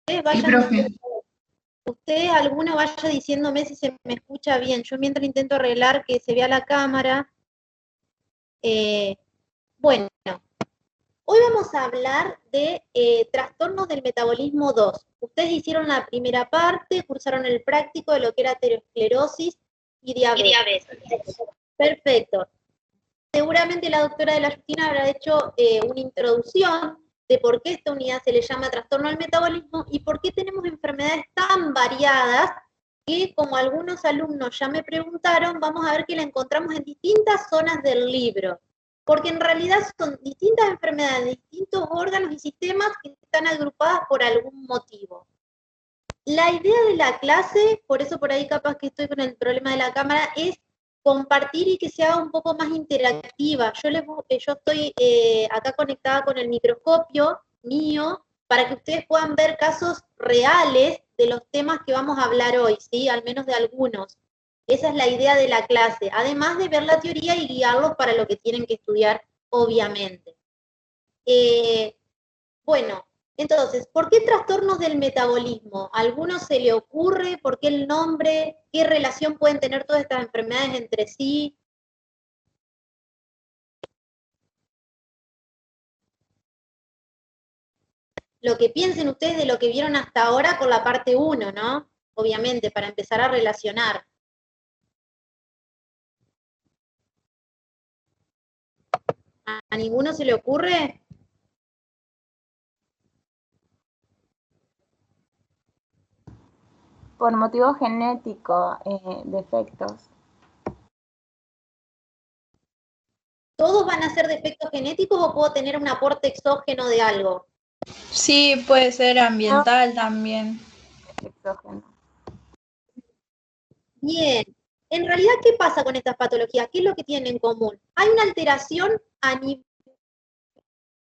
Ustedes Sí, vayan profe. diciendo, ustedes alguno vaya diciéndome si se me escucha bien. Yo mientras intento arreglar que se vea la cámara. Bueno, hoy vamos a hablar de trastornos del metabolismo 2. Ustedes hicieron la primera parte, cursaron el práctico de lo que era aterosclerosis y diabetes. Perfecto. Seguramente la doctora de la Justina habrá hecho una introducción de por qué esta unidad se le llama trastorno del metabolismo y por qué tenemos enfermedades tan variadas que, como algunos alumnos ya me preguntaron, vamos a ver que la encontramos en distintas zonas del libro. Porque en realidad son distintas enfermedades, distintos órganos y sistemas que están agrupadas por algún motivo. La idea de la clase, por eso por ahí capaz que estoy con el problema de la cámara, es compartir y que se haga un poco más interactiva. Yo estoy acá conectada con el microscopio mío para que ustedes puedan ver casos reales de los temas que vamos a hablar hoy, ¿sí? Al menos de algunos. Esa es la idea de la clase, además de ver la teoría y guiarlos para lo que tienen que estudiar, obviamente. Bueno, entonces, ¿por qué trastornos del metabolismo? ¿A alguno se le ocurre? ¿Por qué el nombre? ¿Qué relación pueden tener todas estas enfermedades entre sí? Lo que piensen ustedes de lo que vieron hasta ahora por la parte 1, ¿no? Obviamente, para empezar a relacionar. ¿A ninguno se le ocurre? Por motivo genético, defectos. ¿Todos van a ser defectos genéticos o puedo tener un aporte exógeno de algo? Sí, puede ser ambiental también. Exógeno. Bien. En realidad, ¿qué pasa con estas patologías? ¿Qué es lo que tienen en común? Hay una alteración a nivel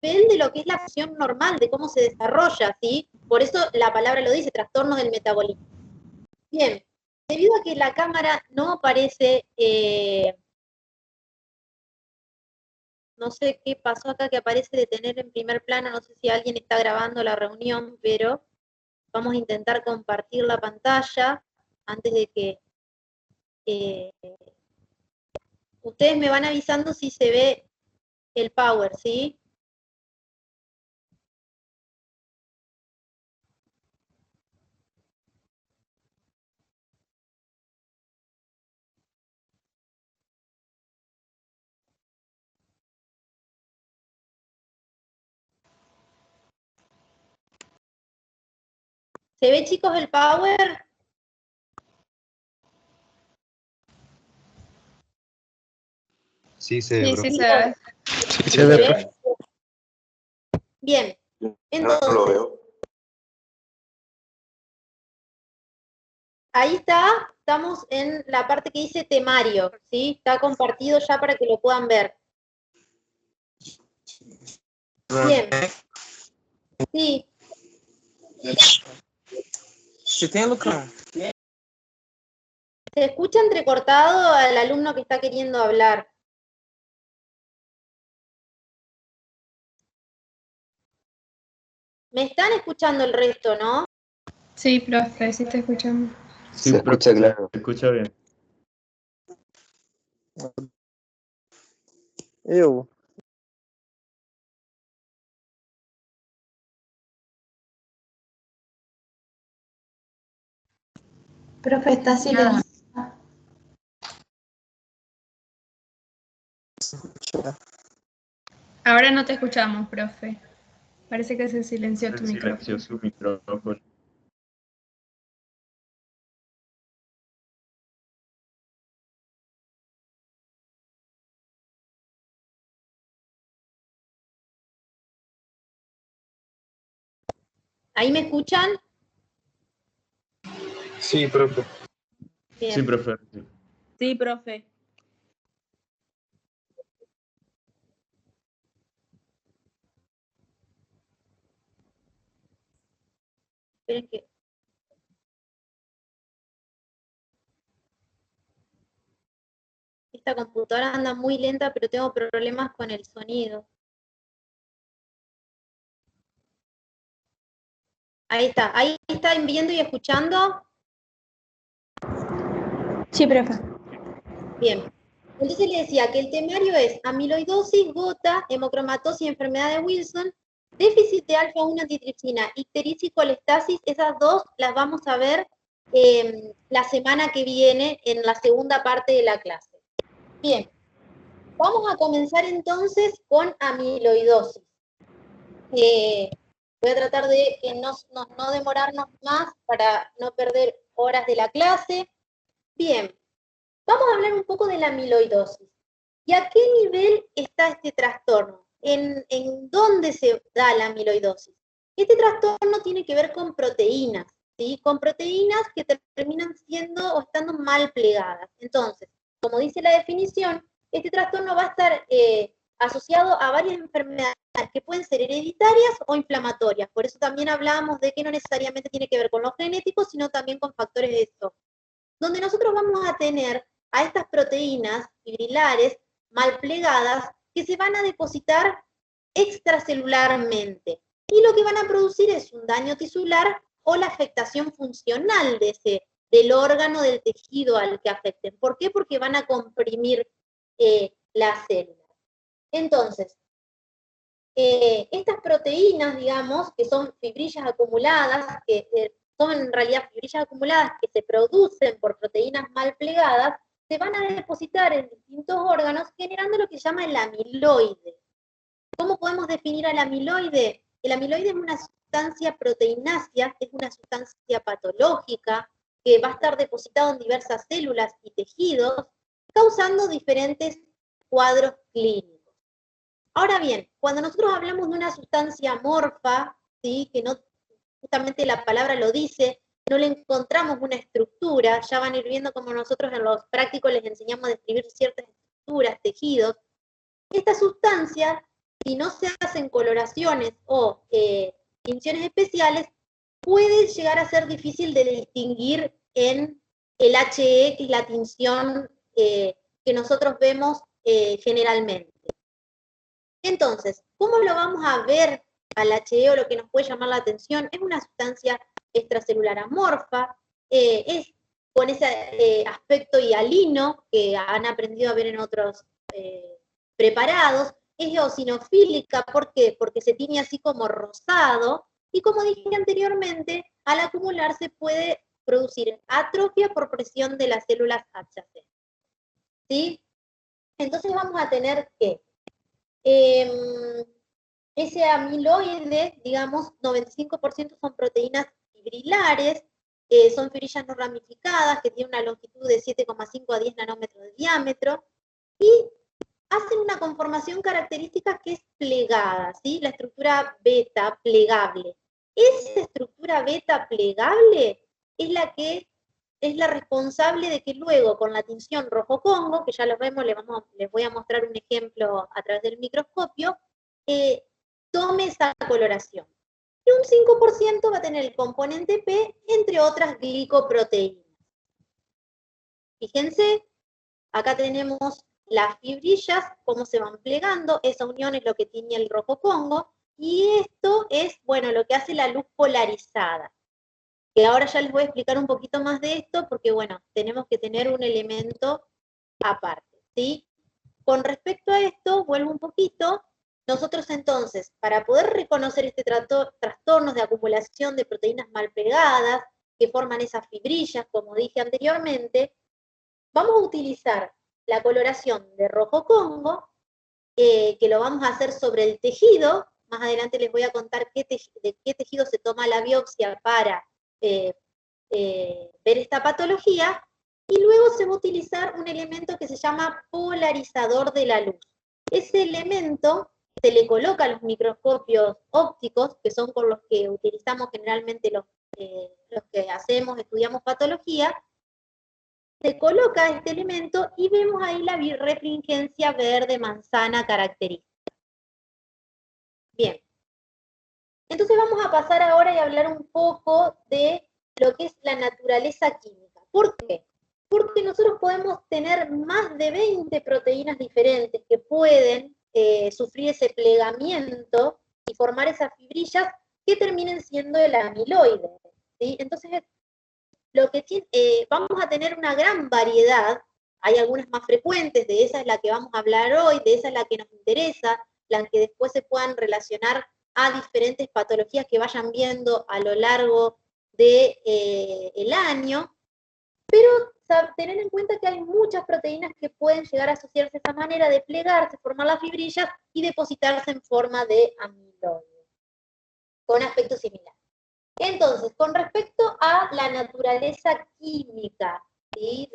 de lo que es la función normal, de cómo se desarrolla, ¿sí? Por eso la palabra lo dice, trastornos del metabolismo. Bien, debido a que la cámara no aparece, no sé qué pasó acá que aparece de tener en primer plano, no sé si alguien está grabando la reunión, pero vamos a intentar compartir la pantalla antes de que eh, ustedes me van avisando si se ve el power, ¿sí? ¿Se ve, chicos, el power? Sí, se ve, Sí, profe. se ve. Sí, ¿Se ve? Bien, No entonces, lo veo. ahí está, estamos en la parte que dice temario, ¿sí? Está compartido ya para que lo puedan ver. Bien. Sí. Se escucha entrecortado al alumno que está queriendo hablar. Me están escuchando el resto, ¿no? Sí, profe, sí te escuchamos. Sí, se escucha claro. Se escucha bien. Profe, está silenciado. Ahora no te escuchamos, profe. Parece que se silenció tu Silenció micrófono. su micrófono. ¿Ahí me escuchan? Sí, profe. Bien. Sí, profe. Sí, profe. Esperen que... Esta computadora anda muy lenta, pero tengo problemas con el sonido. Ahí está. ¿Ahí están viendo y escuchando? Sí, profe. Bien. Entonces le decía que el temario es amiloidosis, gota, hemocromatosis, enfermedad de Wilson, déficit de alfa-1 antitripsina, ictericia y colestasis. Esas dos las vamos a ver la semana que viene en la segunda parte de la clase. Bien. Vamos a comenzar entonces con amiloidosis. Voy a tratar de no demorarnos más para no perder horas de la clase. Bien, vamos a hablar un poco de la amiloidosis. ¿Y a qué nivel está este trastorno? ¿En dónde se da la amiloidosis? Este trastorno tiene que ver con proteínas, ¿sí? Con proteínas que terminan siendo o estando mal plegadas. Entonces, como dice la definición, este trastorno va a estar asociado a varias enfermedades que pueden ser hereditarias o inflamatorias. Por eso también hablábamos de que no necesariamente tiene que ver con lo genético, sino también con factores de esto. Donde nosotros vamos a tener a estas proteínas fibrilares mal plegadas que se van a depositar extracelularmente. Y lo que van a producir es un daño tisular o la afectación funcional del órgano, del tejido al que afecten. ¿Por qué? Porque van a comprimir las células. Entonces, estas proteínas, digamos, que son fibrillas acumuladas, que son en realidad fibrillas acumuladas que se producen por proteínas mal plegadas, se van a depositar en distintos órganos generando lo que se llama el amiloide. ¿Cómo podemos definir al amiloide? El amiloide es una sustancia proteinácea, es una sustancia patológica que va a estar depositado en diversas células y tejidos, causando diferentes cuadros clínicos. Ahora bien, cuando nosotros hablamos de una sustancia amorfa, ¿sí? Que no, justamente la palabra lo dice, no le encontramos una estructura, ya van a ir viendo como nosotros en los prácticos les enseñamos a describir ciertas estructuras, tejidos. Estas sustancias, si no se hacen coloraciones o tinciones especiales, puede llegar a ser difícil de distinguir en el HE, que es la tinción que nosotros vemos generalmente. Entonces, ¿cómo lo vamos a ver al HE o lo que nos puede llamar la atención? Es una sustancia extracelular amorfa, es con ese aspecto hialino que han aprendido a ver en otros preparados, es eosinofílica, ¿por qué? Porque se tiñe así como rosado, y como dije anteriormente, al acumularse puede producir atrofia por presión de las células adyacentes. ¿Sí? Entonces vamos a tener que ese amiloide, digamos, 95% son proteínas fibrilares, son fibrillas no ramificadas que tienen una longitud de 7,5 a 10 nanómetros de diámetro y hacen una conformación característica que es plegada, ¿sí? La estructura beta plegable. Esa estructura beta plegable es la que es la responsable de que luego con la tinción rojo Congo, que ya lo vemos, les voy a mostrar un ejemplo a través del microscopio, tome esa coloración. Y un 5% va a tener el componente P, entre otras glicoproteínas. Fíjense, acá tenemos las fibrillas, cómo se van plegando, esa unión es lo que tiene el rojo Congo, y esto es, bueno, lo que hace la luz polarizada. Que ahora ya les voy a explicar un poquito más de esto, porque bueno, tenemos que tener un elemento aparte, ¿sí? Con respecto a esto, vuelvo un poquito, nosotros entonces, para poder reconocer este trastornos de acumulación de proteínas mal pegadas, que forman esas fibrillas, como dije anteriormente, vamos a utilizar la coloración de rojo Congo, que lo vamos a hacer sobre el tejido. Más adelante les voy a contar de qué tejido se toma la biopsia para ver esta patología, y luego se va a utilizar un elemento que se llama polarizador de la luz. Ese elemento se le coloca a los microscopios ópticos, que son con los que utilizamos generalmente los que estudiamos patología, se coloca este elemento y vemos ahí la birrefringencia verde manzana característica. Bien. Entonces vamos a pasar ahora y hablar un poco de lo que es la naturaleza química. ¿Por qué? Porque nosotros podemos tener más de 20 proteínas diferentes que pueden sufrir ese plegamiento y formar esas fibrillas que terminen siendo el amiloide, ¿sí? Entonces, vamos a tener una gran variedad, hay algunas más frecuentes, de esa es la que vamos a hablar hoy, de esa es la que nos interesa, las que después se puedan relacionar a diferentes patologías que vayan viendo a lo largo del año, pero tener en cuenta que hay muchas proteínas que pueden llegar a asociarse de esta manera, de plegarse, formar las fibrillas y depositarse en forma de amiloide, con aspecto similar. Entonces, con respecto a la naturaleza química, ¿sí?,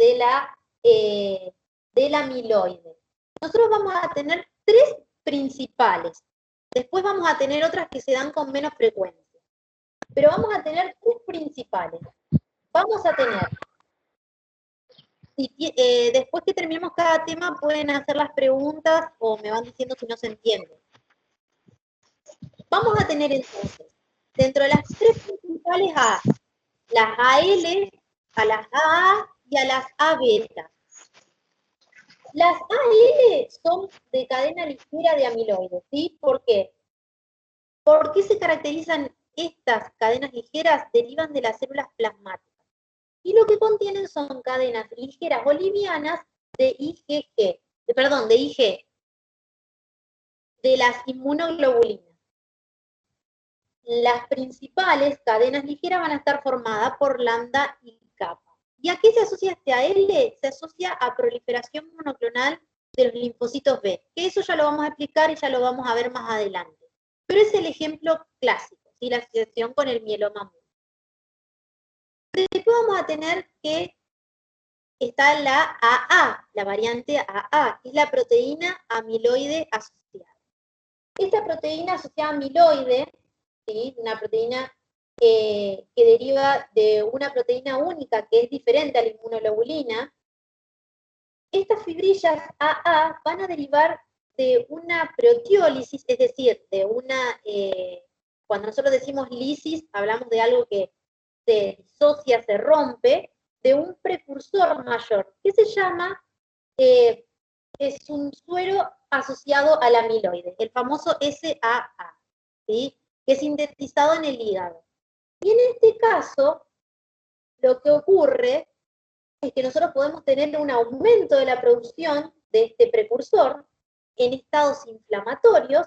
del amiloide, nosotros vamos a tener 3 principales. Después vamos a tener otras que se dan con menos frecuencia. Pero vamos a tener 3 principales. Vamos a tener, después que terminemos cada tema, pueden hacer las preguntas o me van diciendo si no se entiende. Vamos a tener entonces, dentro de las 3 principales, a las AL, a las AA y a las AB. Las AL son de cadena ligera de amiloides, ¿sí? ¿Por qué? ¿Por qué se caracterizan estas cadenas ligeras? Derivan de las células plasmáticas. Y lo que contienen son cadenas ligeras o livianas de IG, de las inmunoglobulinas. Las principales cadenas ligeras van a estar formadas por lambda y kappa. ¿Y a qué se asocia este AL? Se asocia a proliferación monoclonal de los linfocitos B, que eso ya lo vamos a explicar y ya lo vamos a ver más adelante. Pero es el ejemplo clásico, ¿sí?, la asociación con el mieloma múltiple. Después vamos a tener que está la AA, la variante AA, que es la proteína amiloide asociada. Esta proteína asociada a amiloide, ¿sí?, una proteína que deriva de una proteína única que es diferente a la inmunoglobulina, estas fibrillas AA van a derivar de una proteólisis, es decir, de una, cuando nosotros decimos lisis, hablamos de algo que se disocia, se rompe, de un precursor mayor, que se llama, es un suero asociado al amiloide, el famoso SAA, ¿sí?, que es sintetizado en el hígado. Y en este caso, lo que ocurre es que nosotros podemos tener un aumento de la producción de este precursor en estados inflamatorios,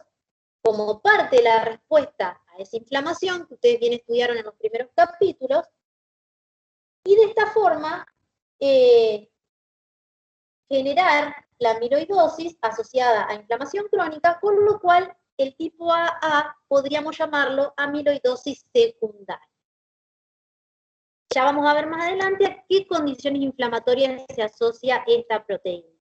como parte de la respuesta a esa inflamación que ustedes bien estudiaron en los primeros capítulos, y de esta forma generar la amiloidosis asociada a inflamación crónica, con lo cual el tipo AA podríamos llamarlo amiloidosis secundaria. Ya vamos a ver más adelante a qué condiciones inflamatorias se asocia esta proteína.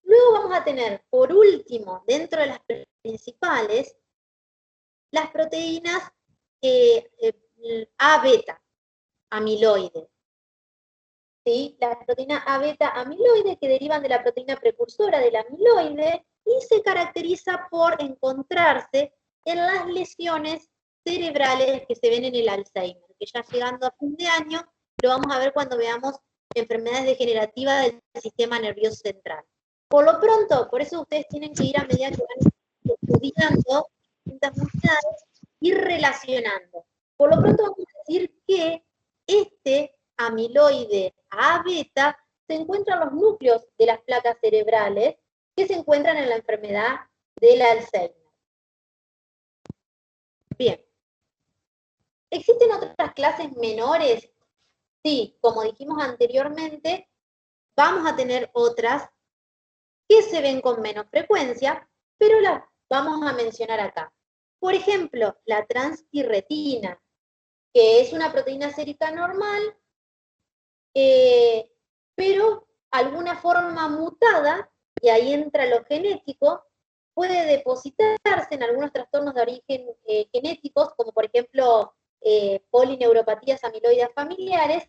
Luego vamos a tener, por último, dentro de las principales, las proteínas A-beta, amiloide. ¿Sí? La proteína A-beta amiloide, que derivan de la proteína precursora del amiloide y se caracteriza por encontrarse en las lesiones cerebrales que se ven en el Alzheimer, que ya llegando a fin de año lo vamos a ver cuando veamos enfermedades degenerativas del sistema nervioso central. Por lo pronto, por eso ustedes tienen que ir, a medida que van estudiando distintas unidades, ir relacionando. Por lo pronto vamos a decir que este amiloide A-beta se encuentra en los núcleos de las placas cerebrales que se encuentran en la enfermedad del Alzheimer. Bien. ¿Existen otras clases menores? Sí, como dijimos anteriormente, vamos a tener otras que se ven con menos frecuencia, pero las vamos a mencionar acá. Por ejemplo, la transthyretina, que es una proteína sérica normal, pero alguna forma mutada, y ahí entra lo genético, puede depositarse en algunos trastornos de origen genéticos, como por ejemplo polineuropatías amiloides familiares,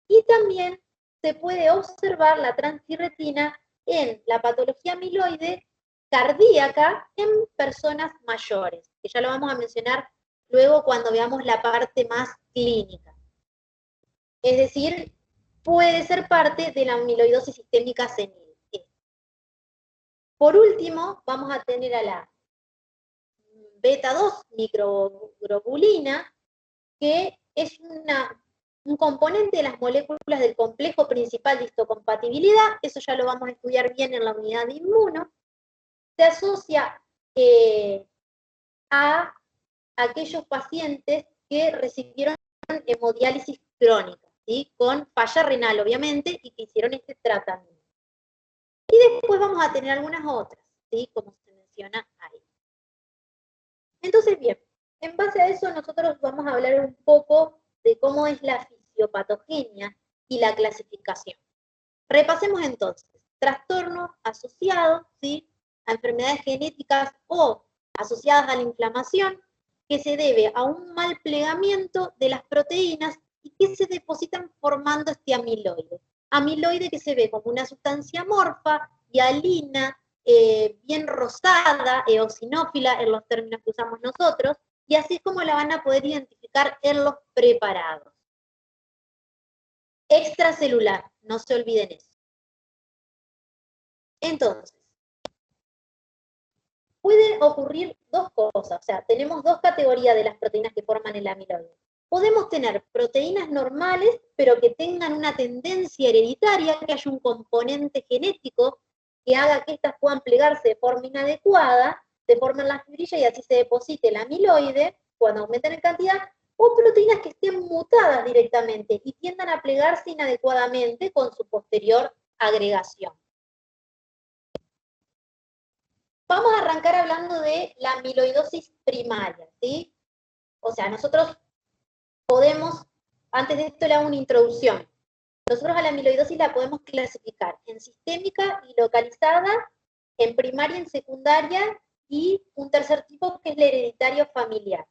y también se puede observar la transthyretina en la patología amiloide cardíaca en personas mayores, que ya lo vamos a mencionar luego cuando veamos la parte más clínica. Es decir, puede ser parte de la amiloidosis sistémica senil. Por último, vamos a tener a la beta 2 microglobulina, que es un componente de las moléculas del complejo principal de histocompatibilidad. Eso ya lo vamos a estudiar bien en la unidad de inmuno. Se asocia a aquellos pacientes que recibieron hemodiálisis crónica, ¿sí? Con falla renal, obviamente, y que hicieron este tratamiento. Y después vamos a tener algunas otras, ¿sí? Como se menciona ahí. Entonces, bien, en base a eso nosotros vamos a hablar un poco de cómo es la fisiopatogenia y la clasificación. Repasemos entonces. Trastorno asociado, ¿sí? A enfermedades genéticas o asociadas a la inflamación, que se debe a un mal plegamiento de las proteínas y que se depositan formando este amiloide. Amiloide que se ve como una sustancia amorfa, hialina, bien rosada, eosinófila en los términos que usamos nosotros, y así es como la van a poder identificar en los preparados. Extracelular, no se olviden eso. Entonces, pueden ocurrir dos cosas, o sea, tenemos dos categorías de las proteínas que forman el amiloide. Podemos tener proteínas normales, pero que tengan una tendencia hereditaria, que haya un componente genético que haga que éstas puedan plegarse de forma inadecuada, se formen las fibrillas y así se deposite el amiloide cuando aumentan en cantidad, o proteínas que estén mutadas directamente y tiendan a plegarse inadecuadamente con su posterior agregación. Vamos a arrancar hablando de la amiloidosis primaria, ¿sí? O sea, nosotros podemos, antes de esto le hago una introducción. Nosotros a la amiloidosis la podemos clasificar en sistémica y localizada, en primaria, en secundaria, y un tercer tipo que es el hereditario familiar.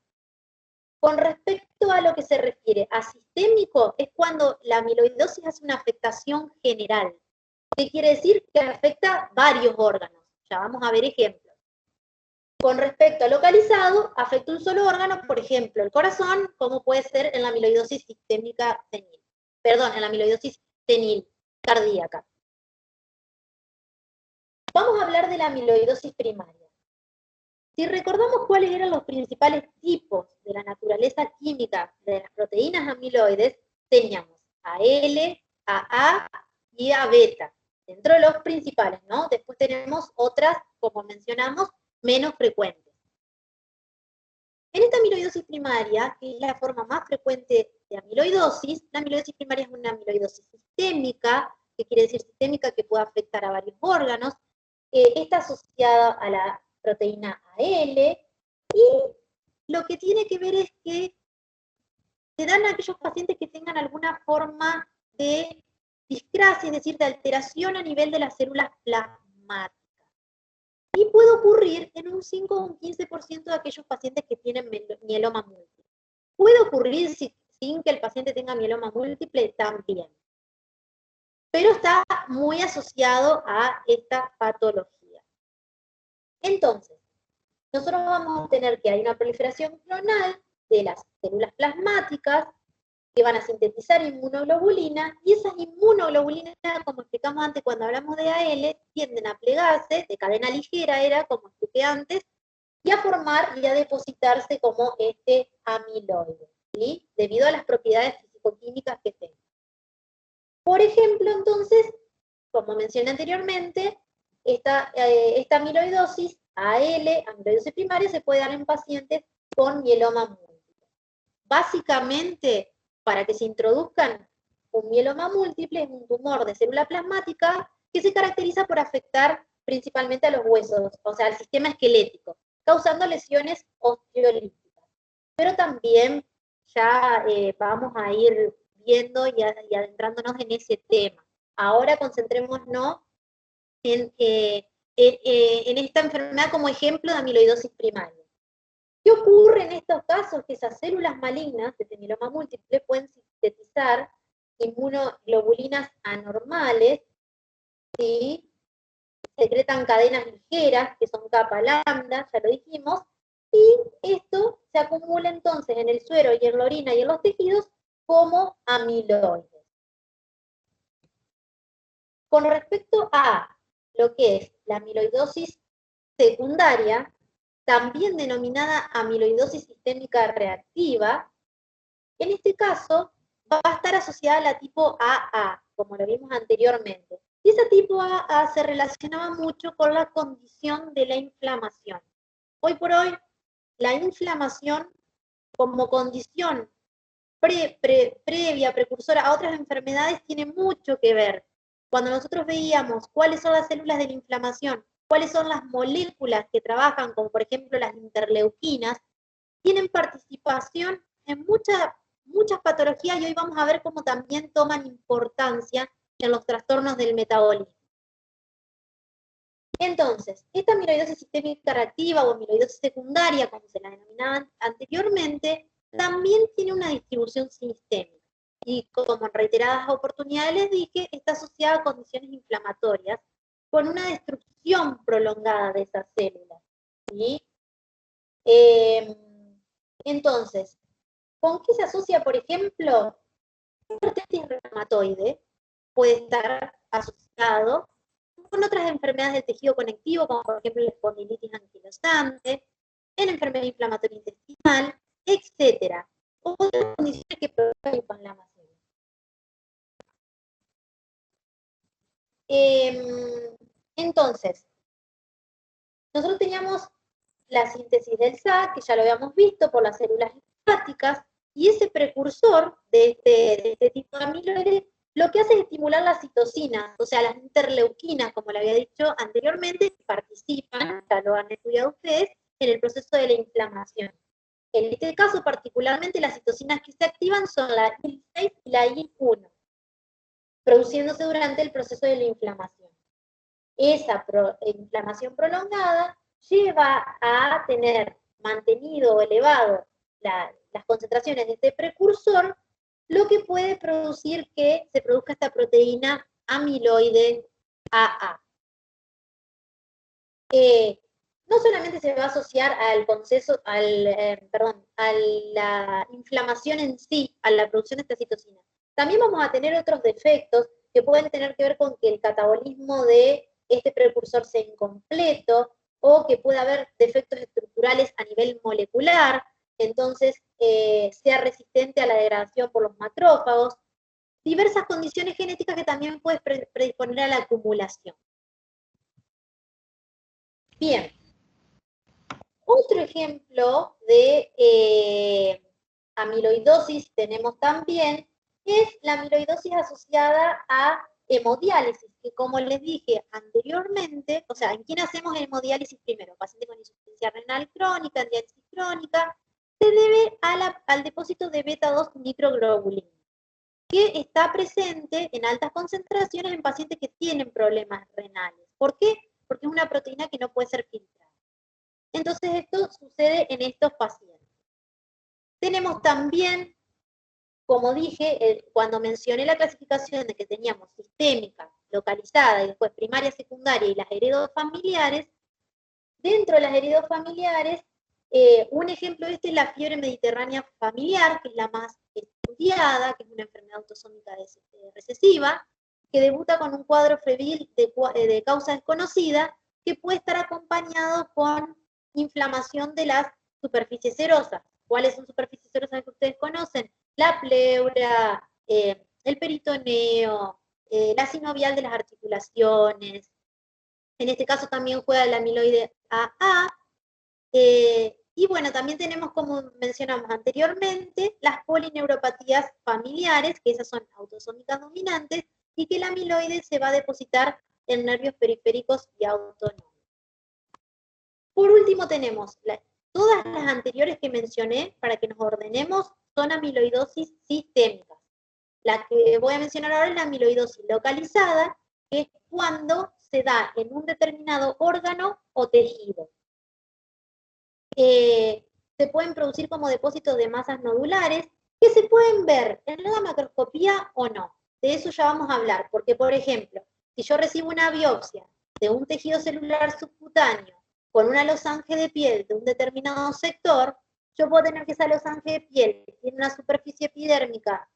Con respecto a lo que se refiere a sistémico, es cuando la amiloidosis hace una afectación general. ¿Qué quiere decir? Que afecta varios órganos. Ya vamos a ver ejemplos. Con respecto a localizado, afecta un solo órgano, por ejemplo, el corazón, como puede ser en la amiloidosis sistémica senil. Perdón, en la amiloidosis senil cardíaca. Vamos a hablar de la amiloidosis primaria. Si recordamos cuáles eran los principales tipos de la naturaleza química de las proteínas amiloides, teníamos AL, AA y A beta, dentro de los principales, ¿no? Después tenemos otras, como mencionamos, menos frecuentes. En esta amiloidosis primaria, que es la forma más frecuente de amiloidosis, la amiloidosis primaria es una amiloidosis sistémica, que quiere decir sistémica que puede afectar a varios órganos, está asociada a la proteína AL, y lo que tiene que ver es que se dan a aquellos pacientes que tengan alguna forma de discrasia, es decir, de alteración a nivel de las células plasmáticas. Y puede ocurrir en un 5 o un 15% de aquellos pacientes que tienen mieloma múltiple. Puede ocurrir sin que el paciente tenga mieloma múltiple también, pero está muy asociado a esta patología. Entonces, nosotros vamos a tener que hay una proliferación clonal de las células plasmáticas que van a sintetizar inmunoglobulina, y esas inmunoglobulinas, como explicamos antes cuando hablamos de AL, tienden a plegarse, de cadena ligera era, como expliqué antes, y a formar y a depositarse como este amiloide, ¿sí? Debido a las propiedades fisicoquímicas que tenga. Por ejemplo, entonces, como mencioné anteriormente, esta amiloidosis, AL, amiloidosis primaria, se puede dar en pacientes con mieloma múltiple. Básicamente, para que se introduzcan un mieloma múltiple, es un tumor de célula plasmática que se caracteriza por afectar principalmente a los huesos, o sea, al sistema esquelético, causando lesiones osteolíticas. Pero también ya vamos a ir viendo y adentrándonos en ese tema. Ahora concentrémonos en esta enfermedad como ejemplo de amiloidosis primaria. ¿Qué ocurre en estos casos? Que esas células malignas de mieloma múltiple pueden sintetizar inmunoglobulinas anormales, ¿sí? Secretan cadenas ligeras, que son capa lambda, ya lo dijimos, y esto se acumula entonces en el suero y en la orina y en los tejidos como amiloides. Con respecto a lo que es la amiloidosis secundaria, también denominada amiloidosis sistémica reactiva. En este caso, va a estar asociada a la tipo AA, como lo vimos anteriormente. Y esa tipo AA se relacionaba mucho con la condición de la inflamación. Hoy por hoy, la inflamación como condición previa, precursora a otras enfermedades, tiene mucho que ver. Cuando nosotros veíamos cuáles son las células de la inflamación, cuáles son las moléculas que trabajan, como por ejemplo las interleuquinas, tienen participación en muchas patologías, y hoy vamos a ver cómo también toman importancia en los trastornos del metabolismo. Entonces, esta amiloidosis sistémica reactiva o amiloidosis secundaria, como se la denominaba anteriormente, también tiene una distribución sistémica. Y como en reiteradas oportunidades les dije, está asociada a condiciones inflamatorias con una destrucción prolongada de esas células. ¿Sí? Entonces, ¿con qué se asocia, por ejemplo? La artritis reumatoide puede estar asociado con otras enfermedades del tejido conectivo, como por ejemplo la espondilitis anquilosante, en enfermedad inflamatoria intestinal, etc. Otras condiciones que provocan inflamación. Entonces, nosotros teníamos la síntesis del SAC, que ya lo habíamos visto por las células hepáticas, y ese precursor de este tipo de amiloides lo que hace es estimular las citocinas, o sea, las interleuquinas, como le había dicho anteriormente, que participan, ya lo han estudiado ustedes, en el proceso de la inflamación. En este caso, particularmente, las citocinas que se activan son la IL-6 y la IL-1, produciéndose durante el proceso de la inflamación. Esa inflamación prolongada lleva a tener mantenido o elevado las concentraciones de este precursor, lo que puede producir que se produzca esta proteína amiloide AA. No solamente se va a asociar al proceso, a la inflamación en sí, a la producción de esta citocina. También vamos a tener otros defectos que pueden tener que ver con que el catabolismo de este precursor sea incompleto, o que pueda haber defectos estructurales a nivel molecular, entonces sea resistente a la degradación por los macrófagos, diversas condiciones genéticas que también pueden predisponer a la acumulación. Bien, otro ejemplo de amiloidosis tenemos también, es la amiloidosis asociada a hemodiálisis, que como les dije anteriormente, o sea, ¿en quién hacemos hemodiálisis primero? Paciente con insuficiencia renal crónica, en diálisis crónica, se debe al depósito de beta-2 nitroglobulina, que está presente en altas concentraciones en pacientes que tienen problemas renales. ¿Por qué? Porque es una proteína que no puede ser filtrada. Entonces esto sucede en estos pacientes. Tenemos también, como dije, cuando mencioné la clasificación de que teníamos sistémica, localizada, y después primaria, secundaria y las heredofamiliares, dentro de las heredofamiliares, un ejemplo de este es la fiebre mediterránea familiar, que es la más estudiada, que es una enfermedad autosómica recesiva, que debuta con un cuadro febril de causa desconocida, que puede estar acompañado con inflamación de las superficies serosas. ¿Cuáles son superficies serosas que ustedes conocen? La pleura, el peritoneo, la sinovial de las articulaciones. En este caso también juega el amiloide AA. Y bueno, también tenemos, como mencionamos anteriormente, las polineuropatías familiares, que esas son autosómicas dominantes, y que el amiloide se va a depositar en nervios periféricos y autónomos. Por último tenemos todas las anteriores que mencioné, para que nos ordenemos, son amiloidosis sistémicas. La que voy a mencionar ahora es la amiloidosis localizada, que es cuando se da en un determinado órgano o tejido. Se pueden producir como depósitos de masas nodulares, que se pueden ver en la macroscopía o no. De eso ya vamos a hablar, porque por ejemplo, si yo recibo una biopsia de un tejido celular subcutáneo con una losange de piel de un determinado sector, yo puedo tener que esa losange de piel tiene una superficie epidérmica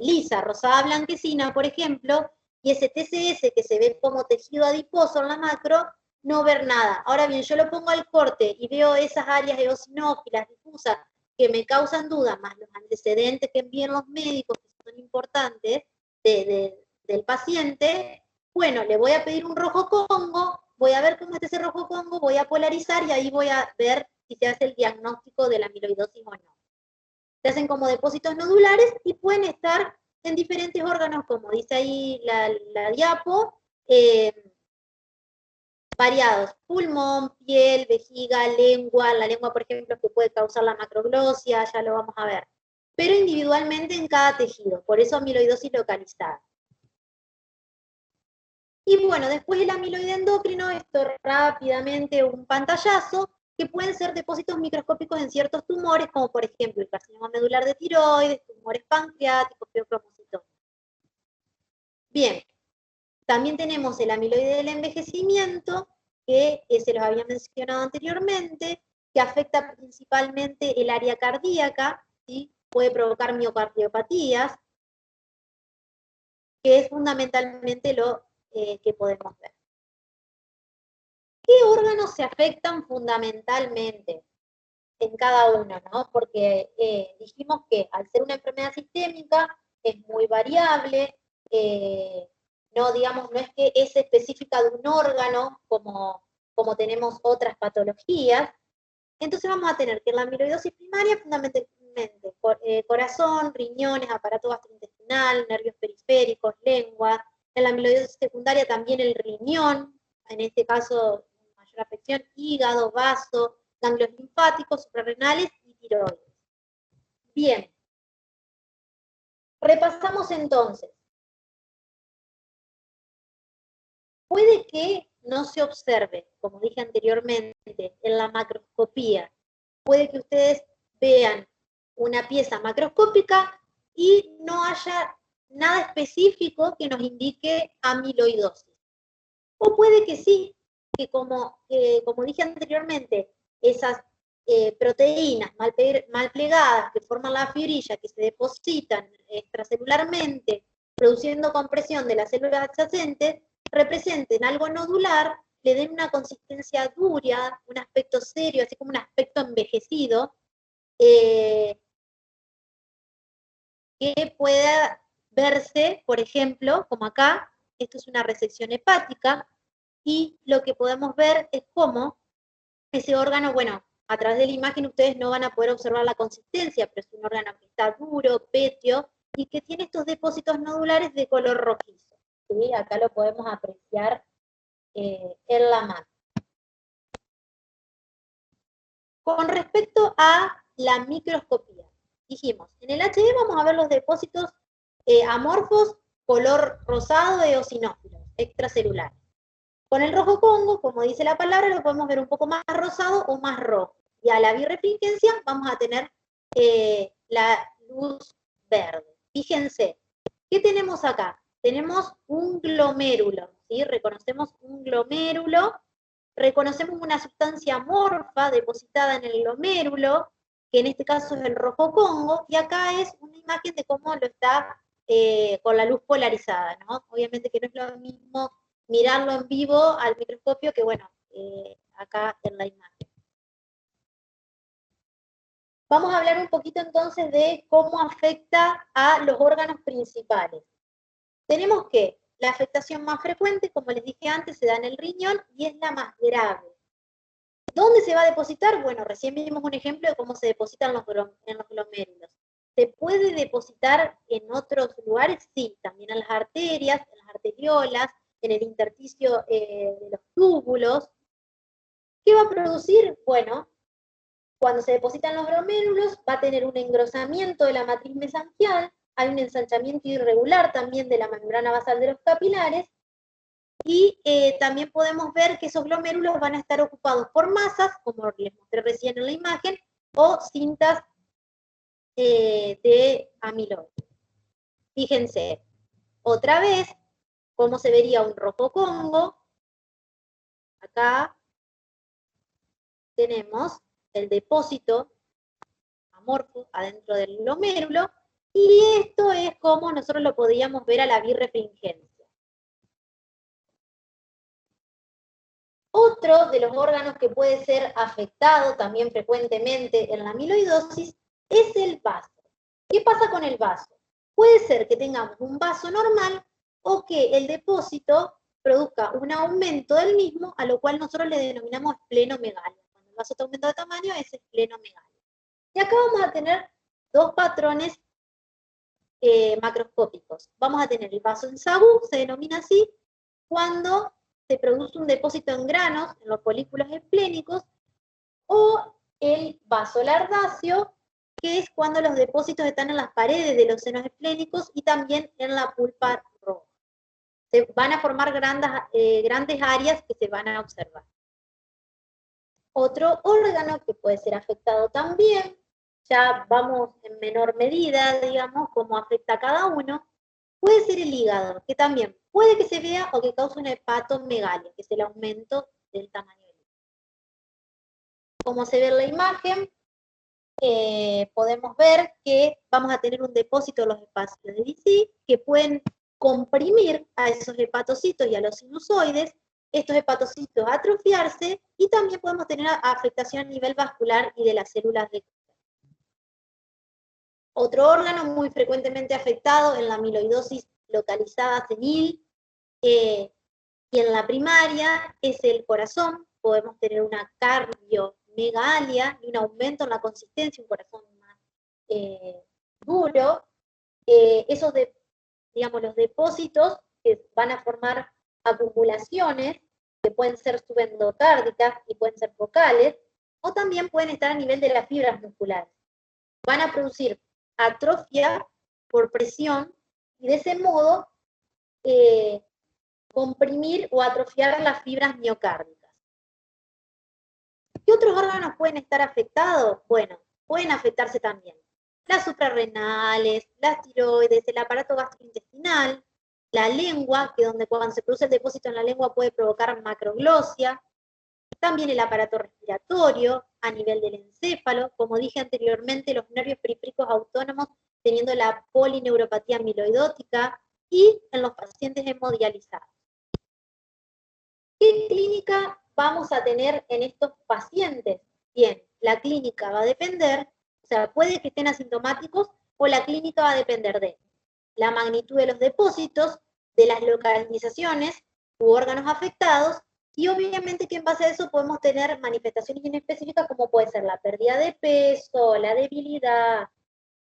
lisa, rosada, blanquecina, por ejemplo, y ese TCS que se ve como tejido adiposo en la macro, no ver nada. Ahora bien, yo lo pongo al corte y veo esas áreas eosinófilas difusas que me causan duda, más los antecedentes que envían los médicos, que son importantes, del paciente. Bueno, le voy a pedir un rojo Congo, voy a ver cómo está ese rojo Congo, voy a polarizar y ahí voy a ver si se hace el diagnóstico de la amiloidosis o no. Se hacen como depósitos nodulares y pueden estar en diferentes órganos, como dice ahí la diapo, variados: pulmón, piel, vejiga, lengua. La lengua, por ejemplo, que puede causar la macroglosia, ya lo vamos a ver. Pero individualmente en cada tejido, por eso amiloidosis localizada. Y bueno, después el amiloide endocrino, esto rápidamente un pantallazo, que pueden ser depósitos microscópicos en ciertos tumores, como por ejemplo el carcinoma medular de tiroides, tumores pancreáticos, feocromocitoma. Bien, también tenemos el amiloide del envejecimiento, que se los había mencionado anteriormente, que afecta principalmente el área cardíaca, ¿sí? Puede provocar miocardiopatías, que es fundamentalmente lo que podemos ver. ¿Qué órganos se afectan fundamentalmente en cada uno, ¿no? Porque dijimos que al ser una enfermedad sistémica es muy variable, no, digamos, no es que es específica de un órgano como tenemos otras patologías. Entonces vamos a tener que en la amiloidosis primaria fundamentalmente corazón, riñones, aparato gastrointestinal, nervios periféricos, lengua. En la amiloidosis secundaria también el riñón, en este caso mayor afección, hígado, vaso, ganglios linfáticos, suprarrenales y tiroides. Bien, repasamos entonces. Puede que no se observe, como dije anteriormente, en la macroscopía. Puede que ustedes vean una pieza macroscópica y no haya nada específico que nos indique amiloidosis. O puede que sí, que como dije anteriormente, esas proteínas mal plegadas que forman la fibrilla, que se depositan extracelularmente, produciendo compresión de las células adyacentes, representen algo nodular, le den una consistencia dura, un aspecto serio, así como un aspecto envejecido, que pueda verse, por ejemplo, como acá, esto es una resección hepática, y lo que podemos ver es cómo ese órgano, bueno, a través de la imagen ustedes no van a poder observar la consistencia, pero es un órgano que está duro, pétreo, y que tiene estos depósitos nodulares de color rojizo. ¿Sí? Acá lo podemos apreciar en la mano. Con respecto a la microscopía, dijimos, en el HD vamos a ver los depósitos amorfos, color rosado, eosinófilos, extracelulares. Con el rojo Congo, como dice la palabra, lo podemos ver un poco más rosado o más rojo. Y a la birrefringencia vamos a tener la luz verde. Fíjense, ¿qué tenemos acá? Tenemos un glomérulo, ¿sí? Reconocemos un glomérulo, reconocemos una sustancia amorfa depositada en el glomérulo, que en este caso es el rojo Congo, y acá es una imagen de cómo lo está con la luz polarizada, ¿no? Obviamente que no es lo mismo mirarlo en vivo al microscopio que, bueno, acá en la imagen. Vamos a hablar un poquito entonces de cómo afecta a los órganos principales. Tenemos que la afectación más frecuente, como les dije antes, se da en el riñón y es la más grave. ¿Dónde se va a depositar? Bueno, recién vimos un ejemplo de cómo se depositan en los glomérulos. ¿Se puede depositar en otros lugares? Sí, también en las arterias, en las arteriolas, en el intersticio de los túbulos. ¿Qué va a producir? Bueno, cuando se depositan los glomérulos va a tener un engrosamiento de la matriz mesangial, hay un ensanchamiento irregular también de la membrana basal de los capilares, y también podemos ver que esos glomérulos van a estar ocupados por masas, como les mostré recién en la imagen, o cintas de amiloide. Fíjense, otra vez, cómo se vería un rojo Congo. Acá tenemos el depósito amorfo adentro del glomérulo, y esto es como nosotros lo podríamos ver a la birrefringencia. Otro de los órganos que puede ser afectado también frecuentemente en la amiloidosis es el vaso. ¿Qué pasa con el vaso? Puede ser que tengamos un vaso normal o que el depósito produzca un aumento del mismo, a lo cual nosotros le denominamos esplenomegalia. Cuando el vaso está aumentando de tamaño es esplenomegalia. Y acá vamos a tener dos patrones macroscópicos. Vamos a tener el vaso en sagú, se denomina así, cuando se produce un depósito en granos en los folículos esplénicos, o el vaso lardáceo, que es cuando los depósitos están en las paredes de los senos esplénicos y también en la pulpa roja. Se van a formar grandes áreas que se van a observar. Otro órgano que puede ser afectado también, ya vamos en menor medida, digamos, cómo afecta a cada uno, puede ser el hígado, que también puede que se vea o que cause una hepatomegalia, que es el aumento del tamaño del hígado. Como se ve en la imagen, podemos ver que vamos a tener un depósito de los espacios de DC que pueden comprimir a esos hepatocitos y a los sinusoides, estos hepatocitos atrofiarse, y también podemos tener afectación a nivel vascular y de las células de Otro órgano muy frecuentemente afectado en la amiloidosis localizada senil y en la primaria es el corazón. Podemos tener una cardiomegalia y un aumento en la consistencia, un corazón más duro. Los depósitos que van a formar acumulaciones que pueden ser subendocárdicas y pueden ser focales, o también pueden estar a nivel de las fibras musculares. Van a producir atrofia por presión y de ese modo comprimir o atrofiar las fibras miocárdicas. ¿Qué otros órganos pueden estar afectados? Bueno, pueden afectarse también las suprarrenales, las tiroides, el aparato gastrointestinal, la lengua, que cuando se produce el depósito en la lengua puede provocar macroglosia, también el aparato respiratorio, a nivel del encéfalo, como dije anteriormente, los nervios periféricos autónomos teniendo la polineuropatía amiloidótica, y en los pacientes hemodializados. ¿Qué clínica vamos a tener en estos pacientes? Bien, la clínica va a depender, o sea, puede que estén asintomáticos, o la clínica va a depender de la magnitud de los depósitos, de las localizaciones u órganos afectados, y obviamente que en base a eso podemos tener manifestaciones inespecíficas como puede ser la pérdida de peso, la debilidad,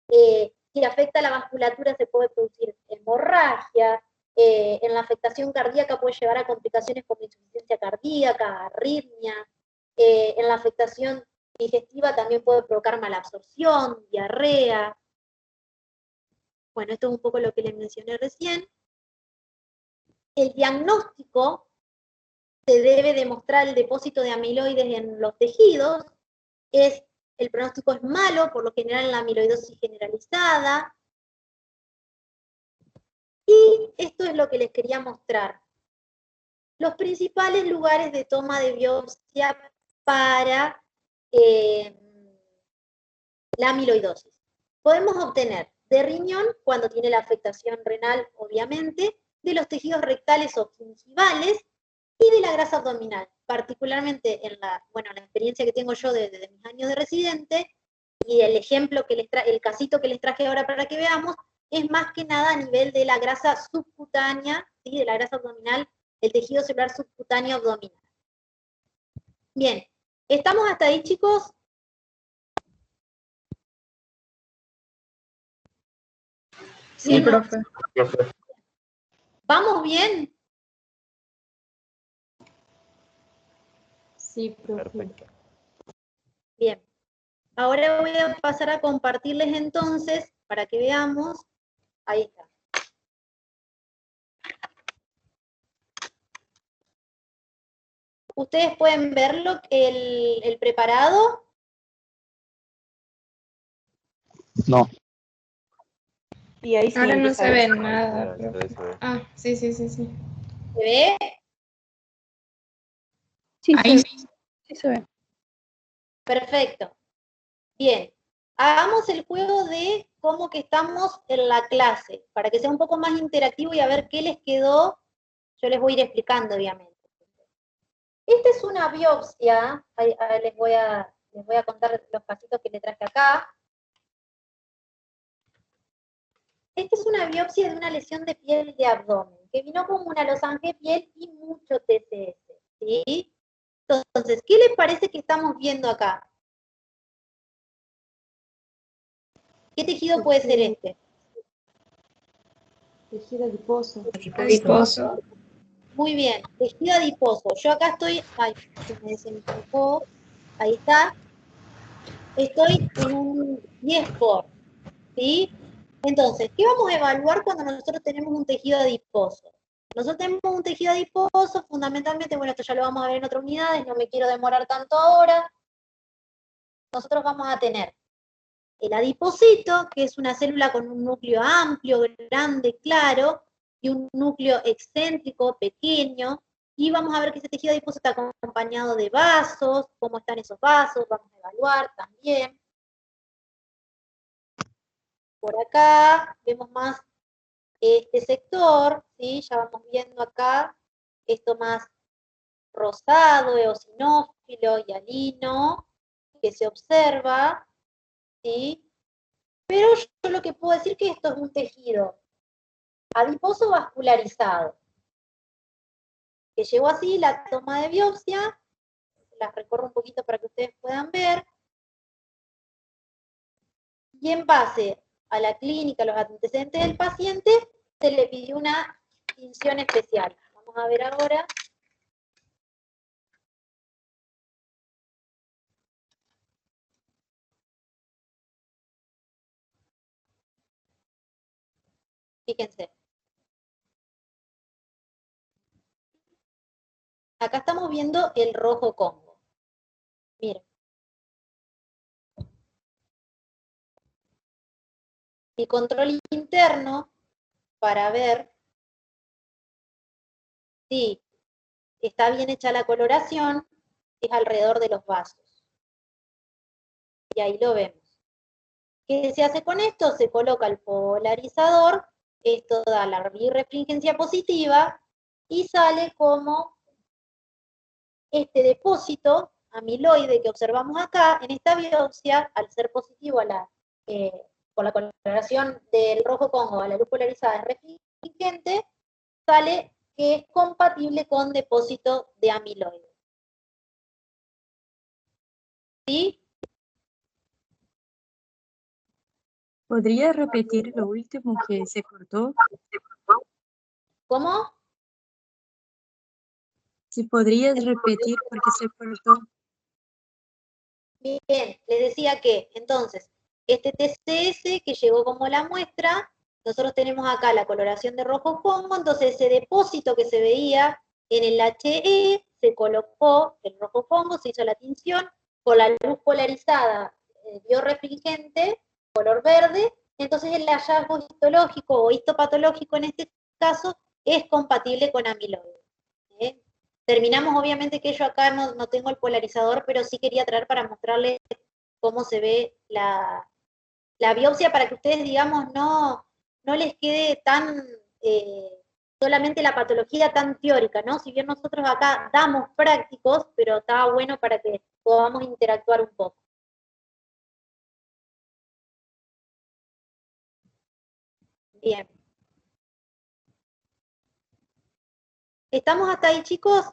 si afecta a la vasculatura se puede producir hemorragia, en la afectación cardíaca puede llevar a complicaciones como insuficiencia cardíaca, arritmia, en la afectación digestiva también puede provocar malabsorción, diarrea. Bueno, esto es un poco lo que les mencioné recién. El diagnóstico se debe demostrar el depósito de amiloides en los tejidos, el pronóstico es malo, por lo general en la amiloidosis generalizada. Y esto es lo que les quería mostrar. Los principales lugares de toma de biopsia para la amiloidosis. Podemos obtener de riñón, cuando tiene la afectación renal, obviamente, de los tejidos rectales o gingivales, y de la grasa abdominal, particularmente en la experiencia que tengo yo desde mis años de residente, y el ejemplo el casito que les traje ahora para que veamos, es más que nada a nivel de la grasa subcutánea, ¿sí? De la grasa abdominal, el tejido celular subcutáneo abdominal. Bien, ¿estamos hasta ahí, chicos? Sí, profe. ¿Vamos bien? Sí, profe. Perfecto. Bien. Ahora voy a pasar a compartirles entonces, para que veamos. Ahí está. ¿Ustedes pueden verlo, el preparado? No. Y ahí sí Ahora no empieza se a ve ver. nada, profe. Ah, sí. ¿Se ve? Sí, Ahí se, sí se ve. Perfecto. Bien. Hagamos el juego de cómo que estamos en la clase, para que sea un poco más interactivo y a ver qué les quedó. Yo les voy a ir explicando, obviamente. Esta es una biopsia, ahí les voy a contar los pasitos que le traje acá. Esta es una biopsia de una lesión de piel de abdomen, que vino como una losange de piel y mucho TCS, ¿sí? Entonces, ¿qué les parece que estamos viendo acá? ¿Qué tejido puede ser este? Tejido adiposo. Adiposo. Muy bien, tejido adiposo. Yo acá estoy, ay, se me desenfocó, ahí está. Estoy en un 10 por, ¿sí? Entonces, ¿qué vamos a evaluar cuando nosotros tenemos un tejido adiposo? Nosotros tenemos un tejido adiposo, fundamentalmente, bueno, esto ya lo vamos a ver en otras unidades, no me quiero demorar tanto ahora. Nosotros vamos a tener el adipocito, que es una célula con un núcleo amplio, grande, claro, y un núcleo excéntrico, pequeño, y vamos a ver que ese tejido adiposo está acompañado de vasos, cómo están esos vasos, vamos a evaluar también. Por acá vemos más este sector, ¿sí? Ya vamos viendo acá esto más rosado, eosinófilo y hialino, que se observa, ¿sí? Pero yo lo que puedo decir que esto es un tejido adiposo vascularizado, que llegó así la toma de biopsia, las recorro un poquito para que ustedes puedan ver, y en base a la clínica, los antecedentes del paciente, se le pidió una tinción especial. Vamos a ver ahora. Fíjense. Acá estamos viendo el rojo Congo. Miren. Mi control interno para ver si está bien hecha la coloración es alrededor de los vasos. Y ahí lo vemos. ¿Qué se hace con esto? Se coloca el polarizador, esto da la birrefringencia positiva y sale como este depósito amiloide que observamos acá en esta biopsia, al ser positivo a por la coloración del rojo Congo a la luz polarizada refringente, sale que es compatible con depósito de amiloide. ¿Sí? ¿Podría repetir lo último que se cortó? ¿Cómo? Si podrías repetir porque se cortó. Bien, les decía que, entonces, este TCS que llegó como la muestra, nosotros tenemos acá la coloración de rojo Congo, entonces ese depósito que se veía en el HE, se colocó el rojo Congo, se hizo la tinción, con la luz polarizada biorefringente, color verde, entonces el hallazgo histológico o histopatológico en este caso es compatible con amiloide. Terminamos, obviamente que yo acá no tengo el polarizador, pero sí quería traer para mostrarles cómo se ve la biopsia para que ustedes, digamos, no les quede tan solamente la patología tan teórica, ¿no? Si bien nosotros acá damos prácticos, pero está bueno para que podamos interactuar un poco. Bien. ¿Estamos hasta ahí, chicos?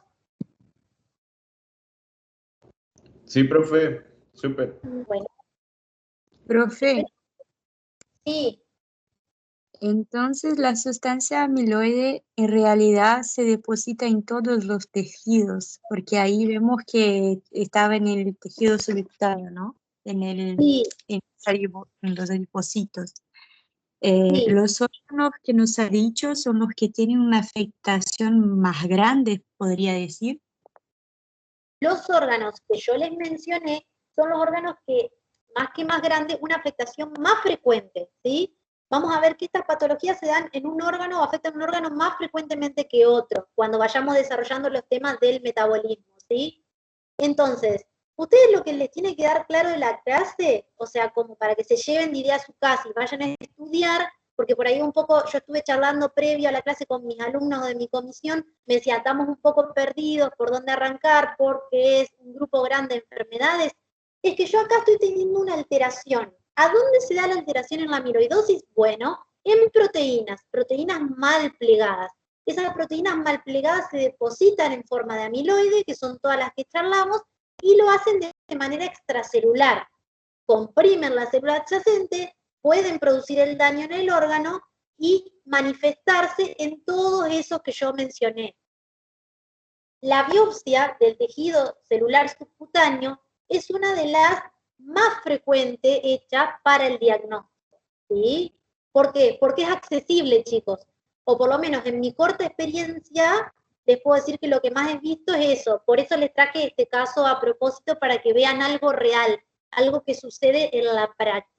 Sí, profe, súper. Bueno. Profe, Sí. entonces la sustancia amiloide en realidad se deposita en todos los tejidos, porque ahí vemos que estaba en el tejido subcutáneo, ¿no? Sí. En los adipocitos. Sí. Los órganos que nos ha dicho son los que tienen una afectación más grande, podría decir. Los órganos que yo les mencioné son los órganos que más grande, una afectación más frecuente, ¿sí? Vamos a ver que estas patologías se dan en un órgano o afectan un órgano más frecuentemente que otro, cuando vayamos desarrollando los temas del metabolismo, ¿sí? Entonces, ustedes lo que les tiene que dar claro de la clase, o sea, como para que se lleven de idea a su casa y vayan a estudiar, porque por ahí un poco, yo estuve charlando previo a la clase con mis alumnos de mi comisión, me decía, estamos un poco perdidos por dónde arrancar, porque es un grupo grande de enfermedades. Es que yo acá estoy teniendo una alteración. ¿A dónde se da la alteración en la amiloidosis? Bueno, en proteínas mal plegadas. Esas proteínas mal plegadas se depositan en forma de amiloide, que son todas las que charlamos, y lo hacen de manera extracelular. Comprimen la célula adyacente, pueden producir el daño en el órgano y manifestarse en todos esos que yo mencioné. La biopsia del tejido celular subcutáneo es una de las más frecuentes hechas para el diagnóstico, ¿sí? ¿Por qué? Porque es accesible, chicos. O por lo menos en mi corta experiencia, les puedo decir que lo que más he visto es eso. Por eso les traje este caso a propósito para que vean algo real, algo que sucede en la práctica.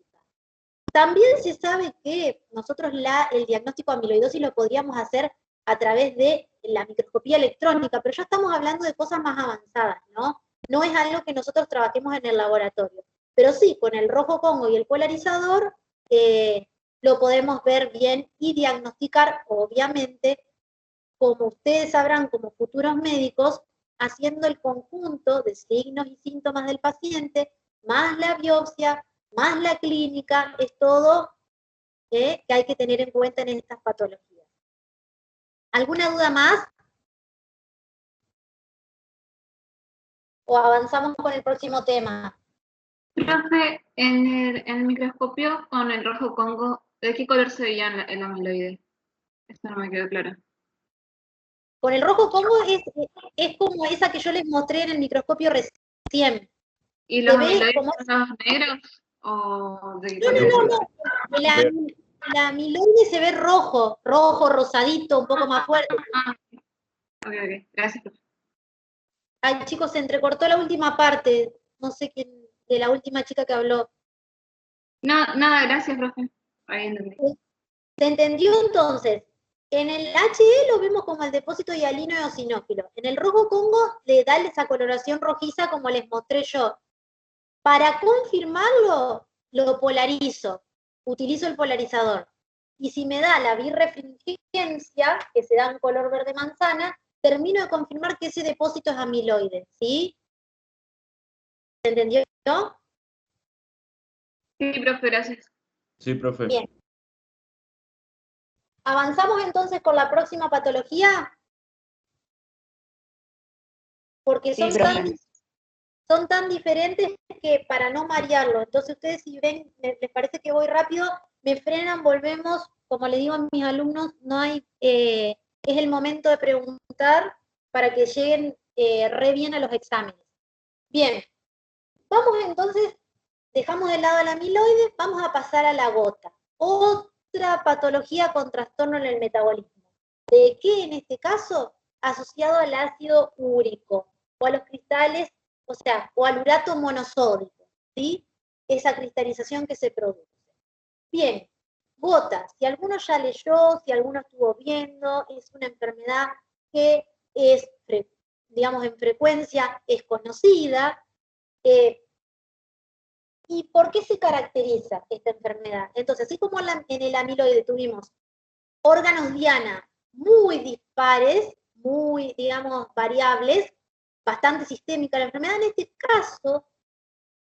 También se sabe que nosotros el diagnóstico de amiloidosis lo podríamos hacer a través de la microscopía electrónica, pero ya estamos hablando de cosas más avanzadas, ¿no? No es algo que nosotros trabajemos en el laboratorio. Pero sí, con el rojo Congo y el polarizador lo podemos ver bien y diagnosticar, obviamente, como ustedes sabrán como futuros médicos, haciendo el conjunto de signos y síntomas del paciente, más la biopsia, más la clínica, es todo que hay que tener en cuenta en estas patologías. ¿Alguna duda más? ¿O avanzamos con el próximo tema? Profe, en el microscopio con el rojo Congo, ¿de qué color se veía el amiloide? Esto no me quedó claro. Con el rojo Congo es como esa que yo les mostré en el microscopio recién. ¿Y los Se ve amiloides como... son los negros? ¿O de qué color? No. La amiloide se ve rojo, rosadito, un poco más fuerte. Ok, gracias, profe. Ay, chicos, se entrecortó la última parte. No sé quién, de la última chica que habló. No, nada, gracias, profe. Ahí entendí. ¿Se entendió entonces? En el HE lo vemos como el depósito hialino eosinófilo. En el rojo Congo le da esa coloración rojiza como les mostré yo. Para confirmarlo, lo polarizo. Utilizo el polarizador. Y si me da la birrefringencia, que se da en color verde manzana, termino de confirmar que ese depósito es amiloide, ¿sí? ¿Se entendió? Sí, profe, gracias. Sí, profe. Bien. ¿Avanzamos entonces con la próxima patología? Porque Sí, son tan diferentes que para no marearlo. Entonces ustedes si ven, les parece que voy rápido, me frenan, volvemos, como les digo a mis alumnos, no hay, es el momento de preguntar para que lleguen re bien a los exámenes. Bien, vamos entonces, dejamos de lado el amiloide, vamos a pasar a la gota. Otra patología con trastorno en el metabolismo. ¿De qué en este caso? Asociado al ácido úrico o a los cristales, o sea, o al urato monosódico, ¿sí? Esa cristalización que se produce. Bien, gota, si alguno ya leyó, si alguno estuvo viendo, es una enfermedad que es, digamos, en frecuencia es conocida. ¿Y por qué se caracteriza esta enfermedad? Entonces, así como en el amiloide tuvimos órganos diana muy dispares, muy, digamos, variables, bastante sistémica la enfermedad, en este caso,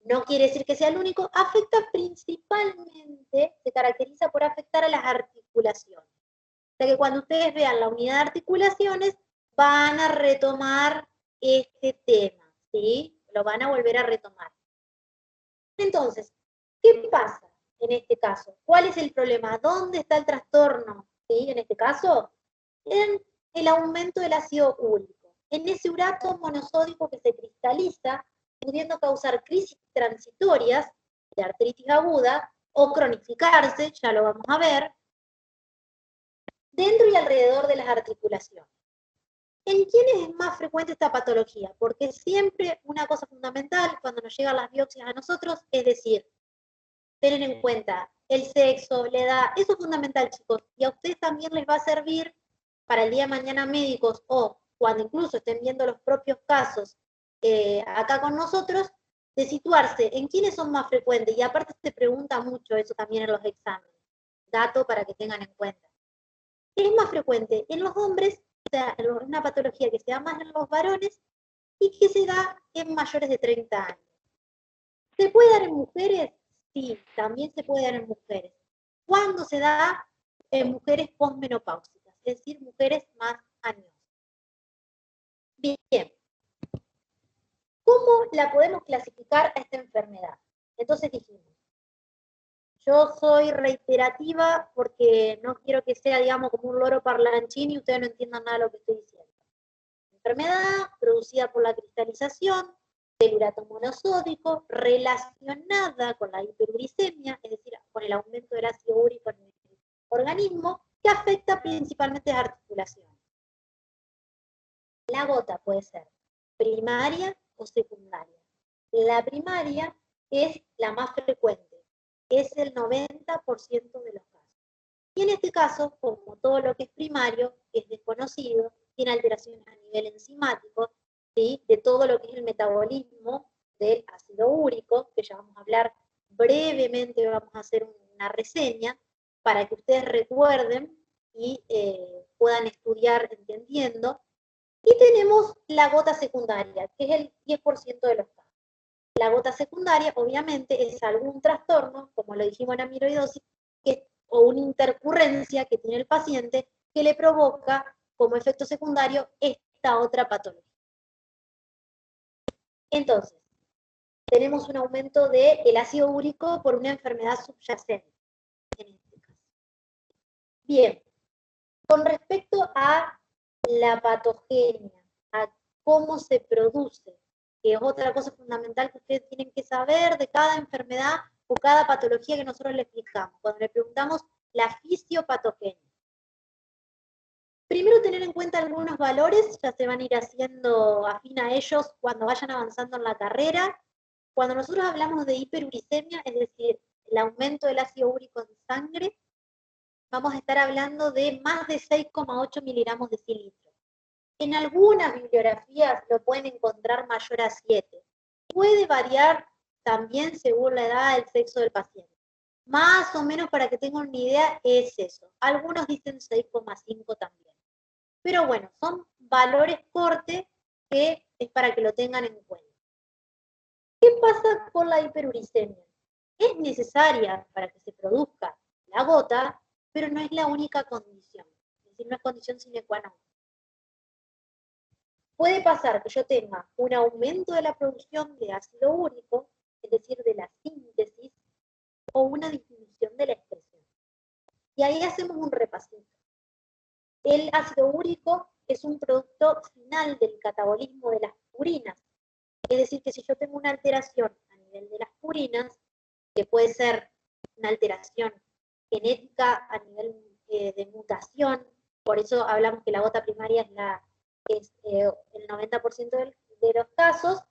no quiere decir que sea el único, afecta principalmente, se caracteriza por afectar a las articulaciones. O sea que cuando ustedes vean la unidad de articulaciones, van a retomar este tema, ¿sí? Lo van a volver a retomar. Entonces, ¿qué pasa en este caso? ¿Cuál es el problema? ¿Dónde está el trastorno? ¿Sí? En este caso, en el aumento del ácido úrico, en ese urato monosódico que se cristaliza, pudiendo causar crisis transitorias de artritis aguda o cronificarse, ya lo vamos a ver, dentro y alrededor de las articulaciones. ¿En quiénes es más frecuente esta patología? Porque siempre una cosa fundamental cuando nos llegan las biopsias a nosotros es decir, tener en cuenta el sexo, la edad, eso es fundamental, chicos, y a ustedes también les va a servir para el día de mañana médicos o cuando incluso estén viendo los propios casos acá con nosotros, de situarse en quiénes son más frecuentes, y aparte se pregunta mucho eso también en los exámenes. dato para que tengan en cuenta. Es más frecuente en los hombres, o sea, es una patología que se da más en los varones y que se da en mayores de 30 años. ¿Se puede dar en mujeres? Sí, también se puede dar en mujeres. ¿Cuándo se da? En mujeres posmenopáusicas, es decir, mujeres más añosas. Bien, ¿cómo la podemos clasificar a esta enfermedad? Entonces dijimos, yo soy reiterativa porque no quiero que sea, digamos, como un loro parlanchín y ustedes no entiendan nada de lo que estoy diciendo. Enfermedad producida por la cristalización del urato monosódico relacionada con la hiperuricemia, es decir, con el aumento del ácido úrico en el organismo, que afecta principalmente las articulaciones. La gota puede ser primaria o secundaria. La primaria es la más frecuente, es el 90% de los casos. Y en este caso, como todo lo que es primario, es desconocido, tiene alteraciones a nivel enzimático, ¿sí? De todo lo que es el metabolismo del ácido úrico, que ya vamos a hablar brevemente, vamos a hacer una reseña, para que ustedes recuerden y puedan estudiar entendiendo. Y tenemos la gota secundaria, que es el 10% de los casos. La gota secundaria, obviamente, es algún trastorno, como lo dijimos en amiloidosis, o una intercurrencia que tiene el paciente que le provoca como efecto secundario esta otra patología. Entonces, tenemos un aumento del ácido úrico por una enfermedad subyacente, en este caso. Bien, con respecto a la patogenia, a cómo se produce, que es otra cosa fundamental que ustedes tienen que saber de cada enfermedad o cada patología que nosotros le explicamos, cuando le preguntamos la fisiopatogenia. Primero tener en cuenta algunos valores, ya se van a ir haciendo afín a ellos cuando vayan avanzando en la carrera. Cuando nosotros hablamos de hiperuricemia, es decir, el aumento del ácido úrico en sangre, vamos a estar hablando de más de 6,8 miligramos de cilindro. En algunas bibliografías lo pueden encontrar mayor a 7. Puede variar también según la edad, el sexo del paciente. Más o menos, para que tengan una idea, es eso. Algunos dicen 6,5 también. Pero bueno, son valores corte que es para que lo tengan en cuenta. ¿Qué pasa con la hiperuricemia? Es necesaria para que se produzca la gota, pero no es la única condición. Es decir, no es condición sine qua non. Puede pasar que yo tenga un aumento de la producción de ácido úrico, es decir, de la síntesis, o una disminución de la expresión. Y ahí hacemos un repasito. El ácido úrico es un producto final del catabolismo de las purinas. Es decir, que si yo tengo una alteración a nivel de las purinas, que puede ser una alteración genética a nivel de mutación, por eso hablamos que la gota primaria es el 90% de los casos,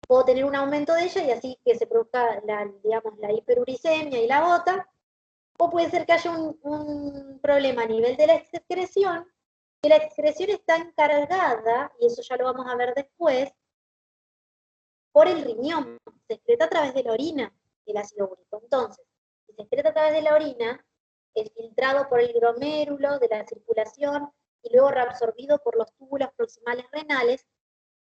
puedo tener un aumento de ella y así que se produzca la hiperuricemia y la gota, o puede ser que haya un problema a nivel de la excreción, que la excreción está encargada, y eso ya lo vamos a ver después, por el riñón, se excreta a través de la orina el ácido úrico. Entonces, si se excreta a través de la orina, es filtrado por el glomérulo de la circulación y luego reabsorbido por los túbulos proximales renales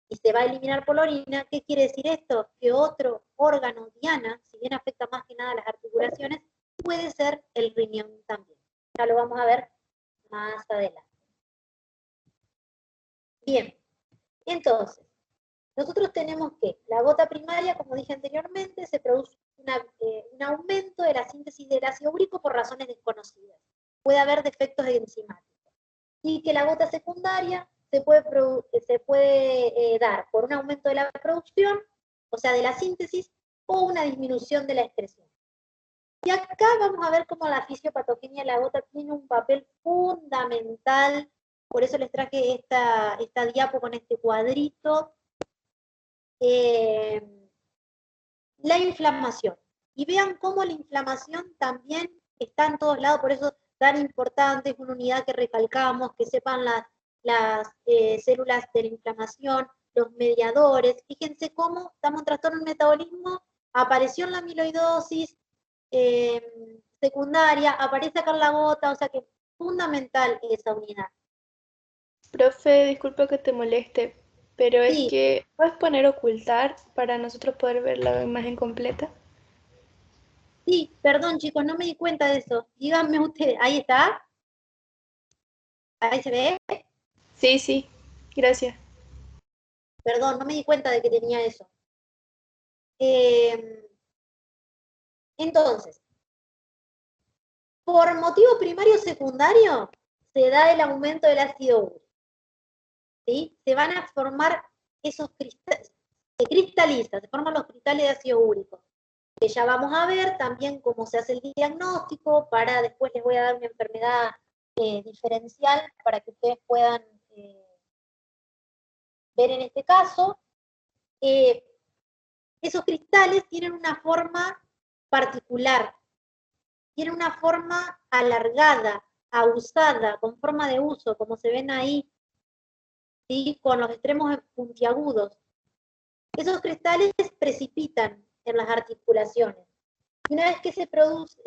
y se va a eliminar por la orina. ¿Qué quiere decir esto? Que otro órgano diana, si bien afecta más que nada las articulaciones, puede ser el riñón también. Ya lo vamos a ver más adelante. Bien, entonces, nosotros tenemos que la gota primaria, como dije anteriormente, se produce un aumento de la síntesis del ácido úrico por razones desconocidas. Puede haber defectos enzimáticos. Y que la gota secundaria se puede dar por un aumento de la producción, o sea, de la síntesis, o una disminución de la excreción. Y acá vamos a ver cómo la fisiopatogenia de la gota tiene un papel fundamental. Por eso les traje esta diapo con este cuadrito. La inflamación. Y vean cómo la inflamación también está en todos lados, por eso tan importante, es una unidad que recalcamos, que sepan las células de la inflamación, los mediadores. Fíjense cómo estamos en trastorno del metabolismo, apareció en la amiloidosis, se secundaria, aparece acá en la gota, o sea que es fundamental esa unidad. Profe, disculpa que te moleste, pero Sí. es que ¿puedes poner ocultar para nosotros poder ver la imagen completa? Sí, perdón chicos, no me di cuenta de eso. Díganme ustedes, ¿ahí está? ¿Ahí se ve? Sí, sí, gracias. Perdón, no me di cuenta de que tenía eso. Entonces, por motivo primario o secundario, se da el aumento del ácido úrico. ¿Sí? Se van a formar esos cristales, se cristaliza, se forman los cristales de ácido úrico, que ya vamos a ver también cómo se hace el diagnóstico, para después les voy a dar una enfermedad diferencial para que ustedes puedan ver en este caso. Esos cristales tienen una forma particular, tienen una forma alargada, ahusada, con forma de uso, como se ven ahí, ¿sí? Con los extremos puntiagudos. Esos cristales precipitan en las articulaciones. Y una vez que se produce,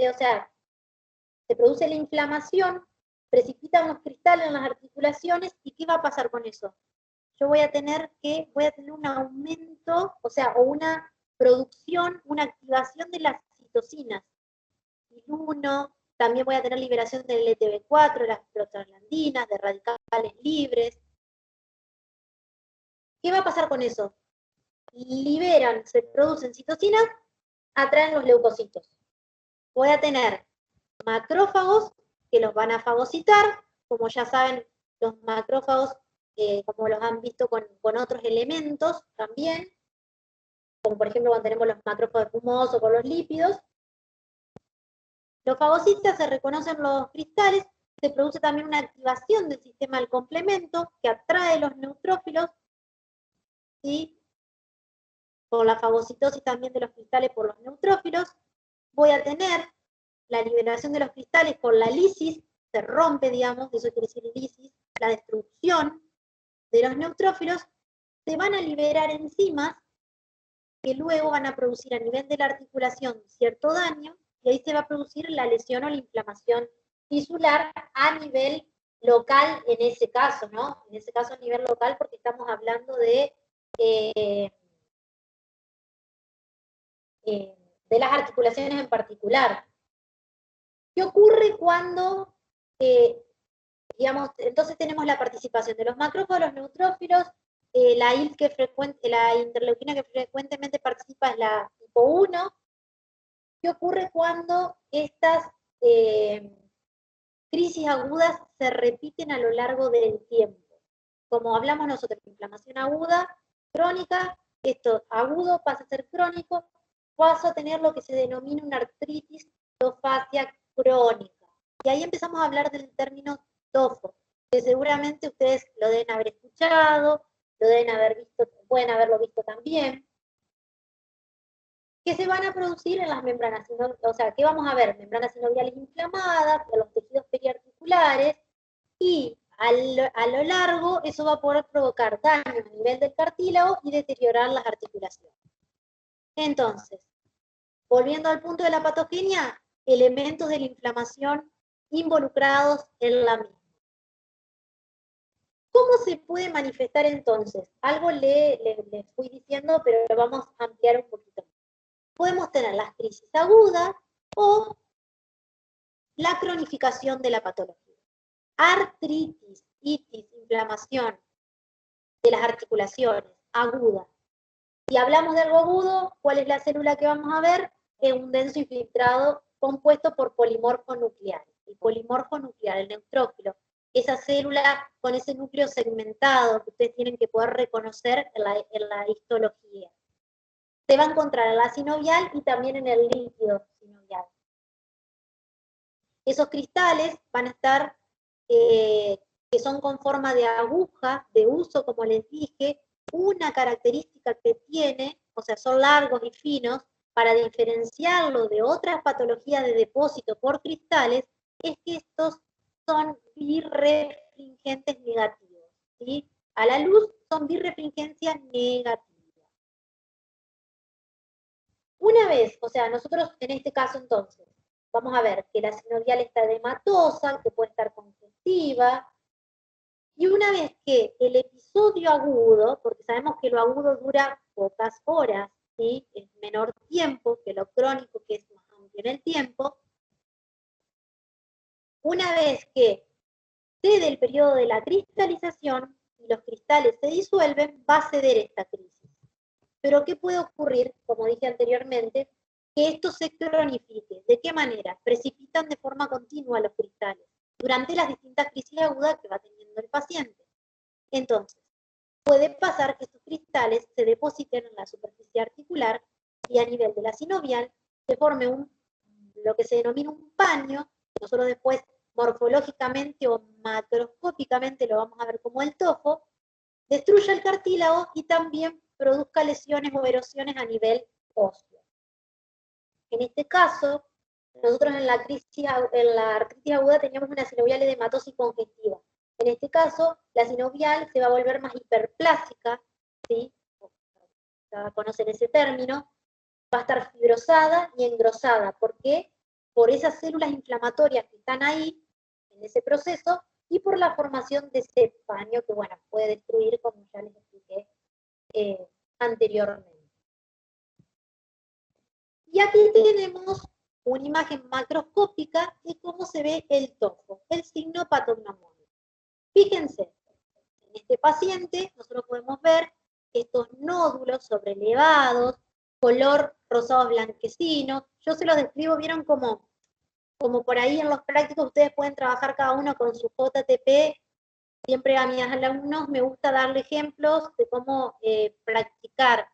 se produce la inflamación, precipitan los cristales en las articulaciones, ¿y qué va a pasar con eso? Yo voy a tener un aumento, o una producción, una activación de las citocinas. IL-1, también voy a tener liberación del LTB4, de las prostaglandinas, de radicales libres. ¿Qué va a pasar con eso? Se producen citocinas, atraen los leucocitos. Voy a tener macrófagos que los van a fagocitar, como ya saben, los macrófagos, como los han visto con otros elementos también, como por ejemplo cuando tenemos los macrófagos fumosos con los lípidos. Los fagocitas, se reconocen los cristales, se produce también una activación del sistema del complemento que atrae los neutrófilos, ¿sí? Por la fagocitosis también de los cristales por los neutrófilos. Voy a tener la liberación de los cristales por la lisis, se rompe, digamos, eso quiere decir lisis, la destrucción de los neutrófilos. Se van a liberar enzimas que luego van a producir a nivel de la articulación cierto daño, y ahí se va a producir la lesión o la inflamación tisular a nivel local en ese caso, ¿no? En ese caso a nivel local, porque estamos hablando de las articulaciones en particular. ¿Qué ocurre cuando, entonces tenemos la participación de los macrófagos, los neutrófilos, la interleuquina que frecuentemente participa es la tipo 1. ¿Qué ocurre cuando estas crisis agudas se repiten a lo largo del tiempo? Como hablamos nosotros, inflamación aguda, crónica, esto agudo pasa a ser crónico, paso a tener lo que se denomina una artritis tofacia crónica. Y ahí empezamos a hablar del término tofo, que seguramente ustedes lo deben haber escuchado, lo deben haber visto, pueden haberlo visto también, que se van a producir en las membranas, o sea, ¿qué vamos a ver? Membranas sinoviales inflamadas, los tejidos periarticulares, y a lo largo eso va a poder provocar daño a nivel del cartílago y deteriorar las articulaciones. Entonces, volviendo al punto de la patogenia, elementos de la inflamación involucrados en la misma. ¿Cómo se puede manifestar entonces? Algo le fui diciendo, pero lo vamos a ampliar un poquito. Podemos tener las crisis agudas o la cronificación de la patología. Artritis, itis, inflamación de las articulaciones, aguda. Si hablamos de algo agudo, ¿cuál es la célula que vamos a ver? Es un denso infiltrado compuesto por polimorfo nuclear. El polimorfo nuclear, el neutrófilo, esa célula con ese núcleo segmentado que ustedes tienen que poder reconocer en la histología. Se va a encontrar en la sinovial y también en el líquido sinovial. Esos cristales van a estar, que son con forma de aguja, de uso, como les dije. Una característica que tiene, o sea, son largos y finos, para diferenciarlo de otras patologías de depósito por cristales, es que estos son birrefringentes negativos, ¿sí? A la luz son birrefringencia negativa. Una vez, o sea, nosotros en este caso entonces, vamos a ver que la sinovial está edematosa, que puede estar congestiva, y una vez que el episodio agudo, porque sabemos que lo agudo dura pocas horas, ¿sí? Es menor tiempo que lo crónico, que es más amplio en el tiempo, una vez que cede el periodo de la cristalización y los cristales se disuelven, va a ceder esta crisis. Pero ¿qué puede ocurrir? Como dije anteriormente, que esto se cronifique. ¿De qué manera? Precipitan de forma continua los cristales durante las distintas crisis agudas que va teniendo el paciente. Entonces, puede pasar que estos cristales se depositen en la superficie articular y a nivel de la sinovial se forme lo que se denomina un paño. Nosotros después morfológicamente o macroscópicamente lo vamos a ver como el tofo, destruya el cartílago y también produzca lesiones o erosiones a nivel óseo. En este caso, nosotros en la artritis aguda teníamos una sinovial edematosa y congestiva. En este caso, la sinovial se va a volver más hiperplásica, ¿sí? Ya conocen ese término, va a estar fibrosada y engrosada. ¿Por qué? Por esas células inflamatorias que están ahí, en ese proceso, y por la formación de ese paño que, bueno, puede destruir, como ya les expliqué anteriormente. Y aquí tenemos una imagen macroscópica de cómo se ve el tofo, el signo patognomónico. Fíjense, en este paciente nosotros podemos ver estos nódulos sobrelevados, color rosado blanquecino. Yo se los describo, vieron como por ahí en los prácticos ustedes pueden trabajar cada uno con su JTP. Siempre a mis alumnos me gusta darle ejemplos de cómo practicar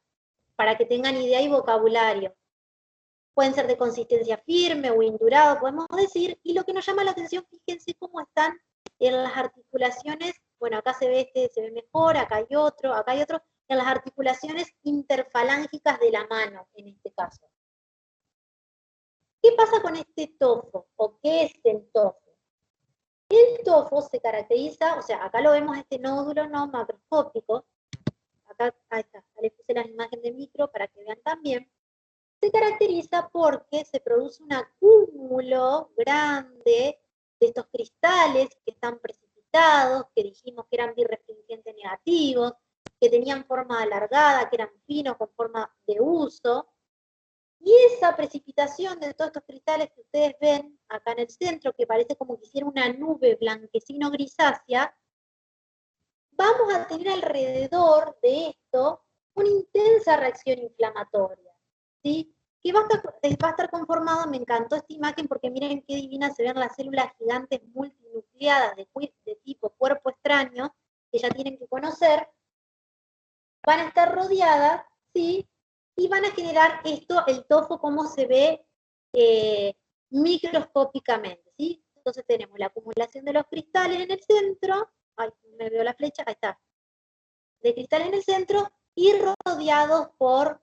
para que tengan idea y vocabulario. Pueden ser de consistencia firme o indurado, podemos decir, y lo que nos llama la atención, fíjense cómo están en las articulaciones. Bueno, acá se ve se ve mejor, acá hay otro, en las articulaciones interfalángicas de la mano, en este caso. ¿Qué pasa con este tofo? ¿O qué es el tofo? El tofo se caracteriza, o sea, acá lo vemos este nódulo no macroscópico, acá, ahí está, les puse la imagen de micro para que vean también. Se caracteriza porque se produce un acúmulo grande de estos cristales que están precipitados, que dijimos que eran birrefringentes negativos, que tenían forma alargada, que eran finos con forma de uso. Y esa precipitación de todos estos cristales que ustedes ven acá en el centro, que parece como que hiciera una nube blanquecino-grisácea, vamos a tener alrededor de esto una intensa reacción inflamatoria, ¿sí? Que va a estar conformado, me encantó esta imagen porque miren qué divina se ven las células gigantes multinucleadas de tipo cuerpo extraño, que ya tienen que conocer, van a estar rodeadas, ¿sí? Y van a generar esto, el tofo, como se ve microscópicamente, ¿sí? Entonces tenemos la acumulación de los cristales en el centro, ay, me veo la flecha, ahí está, de cristales en el centro, y rodeados por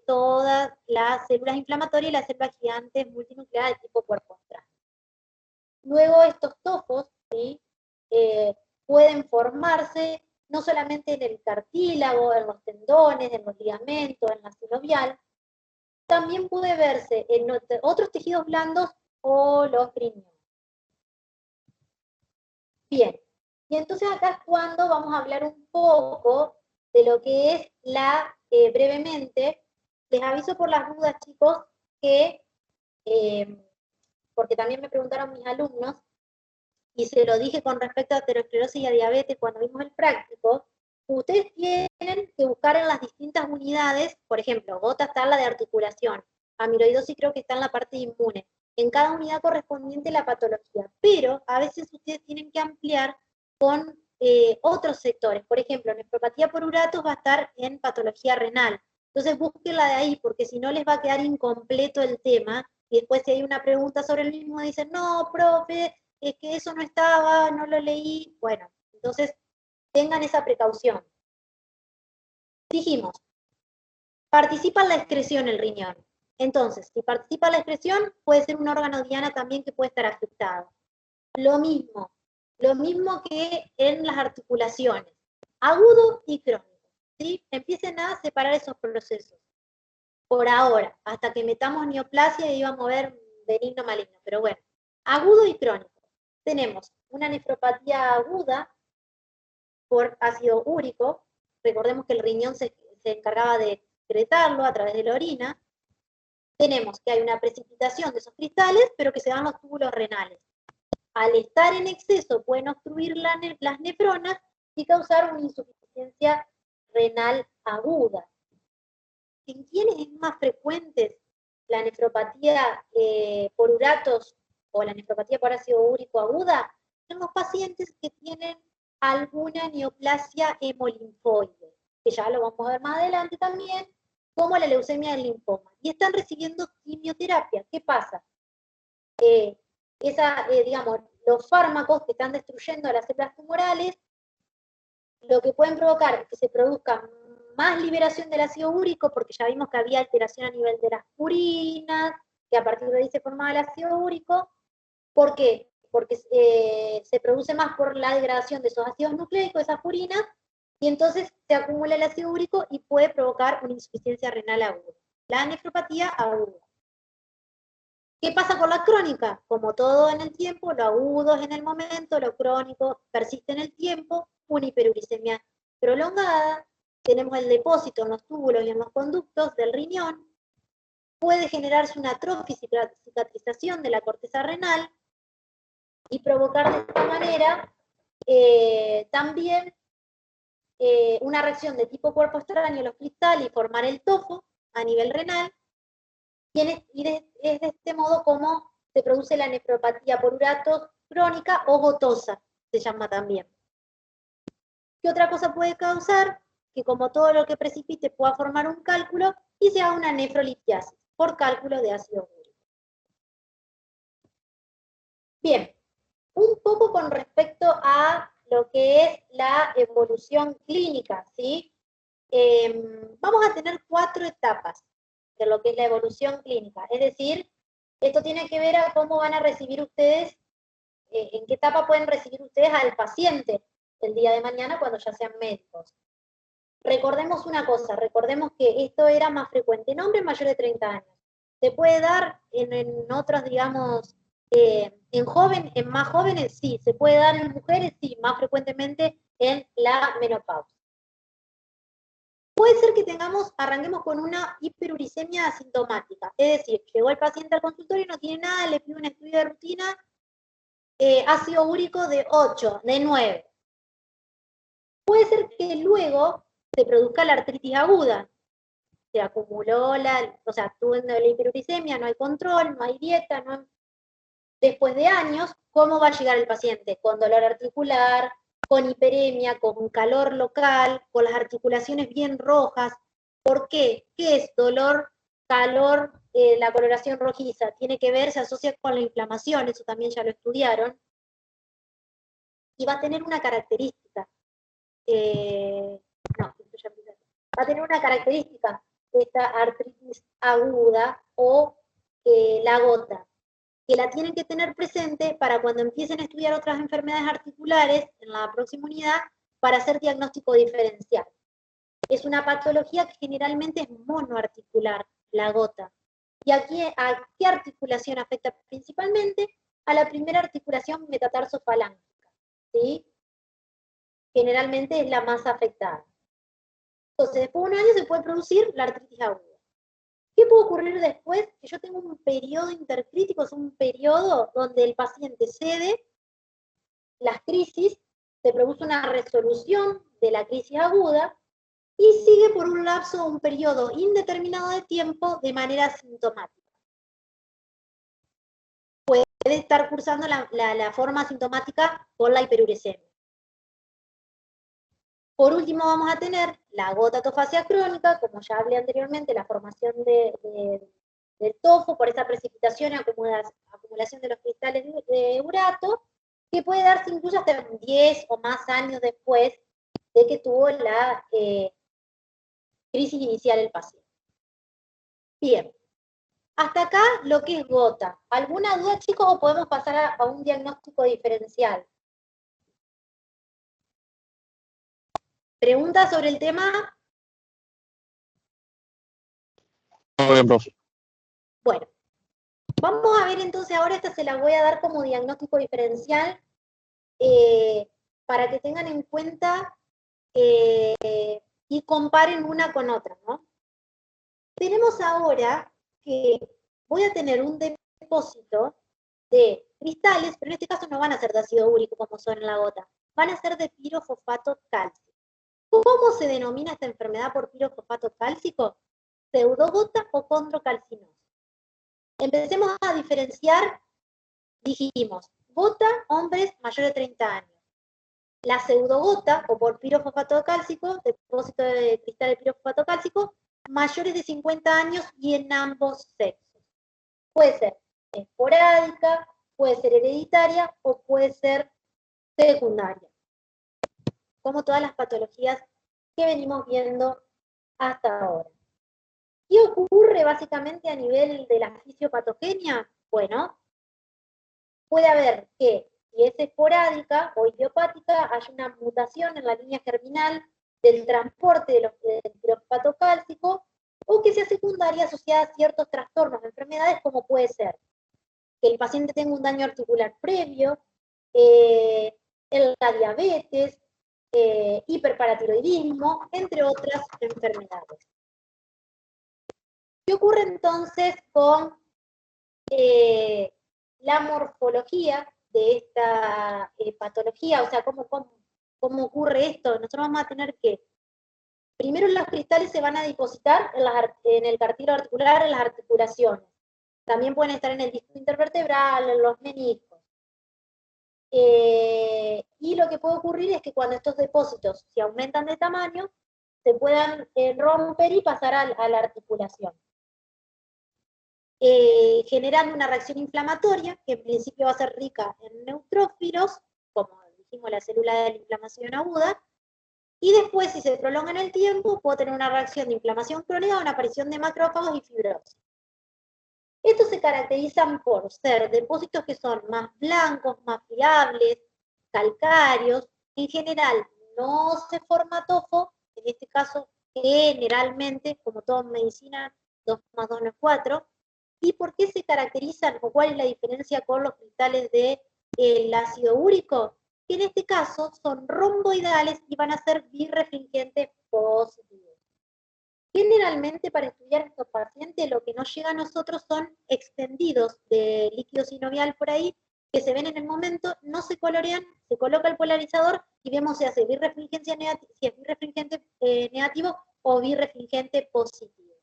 todas las células inflamatorias y las células gigantes multinucleares de tipo cuerpo extraño. Luego estos tofos, ¿sí? Pueden formarse no solamente en el cartílago, en los tendones, en los ligamentos, en la sinovial, también puede verse en otros tejidos blandos o los riñones. Bien, y entonces acá es cuando vamos a hablar un poco de lo que es brevemente, les aviso por las dudas, chicos, que, porque también me preguntaron mis alumnos, y se lo dije con respecto a aterosclerosis y a diabetes cuando vimos el práctico, ustedes tienen que buscar en las distintas unidades, por ejemplo, gota está en la de articulación, amiloidosis creo que está en la parte inmune, en cada unidad correspondiente la patología, pero a veces ustedes tienen que ampliar con otros sectores, por ejemplo, nefropatía por uratos va a estar en patología renal, entonces búsquenla de ahí, porque si no les va a quedar incompleto el tema, y después si hay una pregunta sobre el mismo, dicen, no, profe, es que eso no estaba, no lo leí, bueno, entonces tengan esa precaución. Dijimos, participa en la excreción el riñón. Entonces, si participa en la excreción, puede ser un órgano diana también que puede estar afectado. Lo mismo que en las articulaciones, agudo y crónico, ¿sí? Empiecen a separar esos procesos. Por ahora, hasta que metamos neoplasia y vamos a ver benigno maligno, pero bueno. Agudo y crónico. Tenemos una nefropatía aguda por ácido úrico. Recordemos que el riñón se encargaba de excretarlo a través de la orina. Tenemos que hay una precipitación de esos cristales, pero que se van a los túbulos renales. Al estar en exceso pueden obstruir las nefronas y causar una insuficiencia renal aguda. ¿En quiénes es más frecuente la nefropatía por uratos o la nefropatía por ácido úrico aguda? En los pacientes que tienen alguna neoplasia hemolinfoide, que ya lo vamos a ver más adelante también, como la leucemia del linfoma. Y están recibiendo quimioterapia. ¿Qué pasa? Digamos, los fármacos que están destruyendo las células tumorales, lo que pueden provocar es que se produzca más liberación del ácido úrico, porque ya vimos que había alteración a nivel de las purinas, que a partir de ahí se formaba el ácido úrico. ¿Por qué? Porque se produce más por la degradación de esos ácidos nucleicos, esas purinas, y entonces se acumula el ácido úrico y puede provocar una insuficiencia renal aguda. La nefropatía aguda. ¿Qué pasa con la crónica? Como todo en el tiempo, lo agudo es en el momento, lo crónico persiste en el tiempo, una hiperuricemia prolongada, tenemos el depósito en los túbulos y en los conductos del riñón, puede generarse una atrofia y cicatrización de la corteza renal y provocar de esta manera también una reacción de tipo cuerpo extraño en los cristales y formar el tofo a nivel renal, y es de este modo como se produce la nefropatía por uratos crónica o gotosa, se llama también. ¿Qué otra cosa puede causar? Que como todo lo que precipite pueda formar un cálculo y se haga una nefrolitiasis por cálculo de ácido úrico. Bien, un poco con respecto a lo que es la evolución clínica, ¿sí? Vamos a tener 4 etapas de lo que es la evolución clínica. Es decir, esto tiene que ver a cómo van a recibir ustedes, en qué etapa pueden recibir ustedes al paciente el día de mañana cuando ya sean médicos. Recordemos una cosa, recordemos que esto era más frecuente en hombres mayores de 30 años. Se puede dar en otros, digamos, en más jóvenes, sí. Se puede dar en mujeres, sí, más frecuentemente en la menopausia. Puede ser que arranquemos con una hiperuricemia asintomática, es decir, llegó el paciente al consultorio y no tiene nada, le pide un estudio de rutina, ácido úrico de 8, de 9. Puede ser que luego se produzca la artritis aguda, se acumuló o sea, tuvo la hiperuricemia, no hay control, no hay dieta, después de años, ¿cómo va a llegar el paciente? Con dolor articular, con hiperemia, con calor local, con las articulaciones bien rojas. ¿Por qué? ¿Qué es dolor, calor, la coloración rojiza? Tiene que ver, se asocia con la inflamación, eso también ya lo estudiaron. Y va a tener una característica. Va a tener una característica, esta artritis aguda o la gota, que la tienen que tener presente para cuando empiecen a estudiar otras enfermedades articulares en la próxima unidad para hacer diagnóstico diferencial. Es una patología que generalmente es monoarticular, la gota. ¿Y aquí a qué articulación afecta principalmente? A la primera articulación metatarsofalángica, ¿sí? Generalmente es la más afectada. Entonces, después de un año se puede producir la artritis aguda. ¿Qué puede ocurrir después? Que yo tengo un periodo intercrítico, es un periodo donde el paciente cede las crisis, se produce una resolución de la crisis aguda y sigue por un lapso, un periodo indeterminado de tiempo de manera asintomática. Puede estar cursando la forma asintomática por la hiperuricemia. Por último vamos a tener la gotatofasia crónica, como ya hablé anteriormente, la formación del tofo por esa precipitación y acumulación de los cristales de urato, que puede darse incluso hasta 10 o más años después de que tuvo la crisis inicial el paciente. Bien, hasta acá lo que es gota. ¿Alguna duda, chicos, o podemos pasar a un diagnóstico diferencial? ¿Preguntas sobre el tema? Muy bien, profe. Bueno, Vamos a ver entonces, ahora esta se la voy a dar como diagnóstico diferencial para que tengan en cuenta y comparen una con otra, ¿no? Tenemos ahora que voy a tener un depósito de cristales, pero en este caso no van a ser de ácido úrico como son en la gota, van a ser de pirofosfato cálcico. ¿Cómo se denomina esta enfermedad por pirofosfato cálcico? Pseudogota o condrocalcinosis. Empecemos a diferenciar, dijimos, gota, hombres mayores de 30 años. La pseudogota, o por pirofosfato cálcico, depósito de cristal de pirofosfato cálcico, mayores de 50 años y en ambos sexos. Puede ser esporádica, puede ser hereditaria o puede ser secundaria. Como todas las patologías que venimos viendo hasta ahora. ¿Qué ocurre básicamente a nivel de la fisiopatogenia? Bueno, puede haber que, si es esporádica o idiopática, haya una mutación en la línea germinal del transporte del pirofosfato cálcico, o que sea secundaria asociada a ciertos trastornos de enfermedades, como puede ser que el paciente tenga un daño articular previo, la diabetes, hiperparatiroidismo, entre otras enfermedades. ¿Qué ocurre entonces con la morfología de esta patología? O sea, ¿cómo ocurre esto? Nosotros vamos a tener que, primero los cristales se van a depositar en el cartílago articular, en las articulaciones. También pueden estar en el disco intervertebral, en los meniscos. Y lo que puede ocurrir es que cuando estos depósitos se aumentan de tamaño, se puedan romper y pasar a la articulación. Generando una reacción inflamatoria, que en principio va a ser rica en neutrófilos, como dijimos, la célula de la inflamación aguda, y después, si se prolonga en el tiempo, puede tener una reacción de inflamación crónica o una aparición de macrófagos y fibrosis. Estos se caracterizan por ser depósitos que son más blancos, más fiables, calcáreos. En general, no se forma tofo, en este caso, generalmente, como todo en medicina, 2 más 2 no es 4. ¿Y por qué se caracterizan, o cuál es la diferencia con los cristales del ácido úrico? Que en este caso son romboidales y van a ser birrefringentes positivos. Generalmente, para estudiar a estos pacientes, lo que nos llega a nosotros son extendidos de líquido sinovial por ahí, que se ven en el momento, no se colorean, se coloca el polarizador y vemos si hace birrefringencia negativa, si es birrefringente negativo o birrefringente positivo.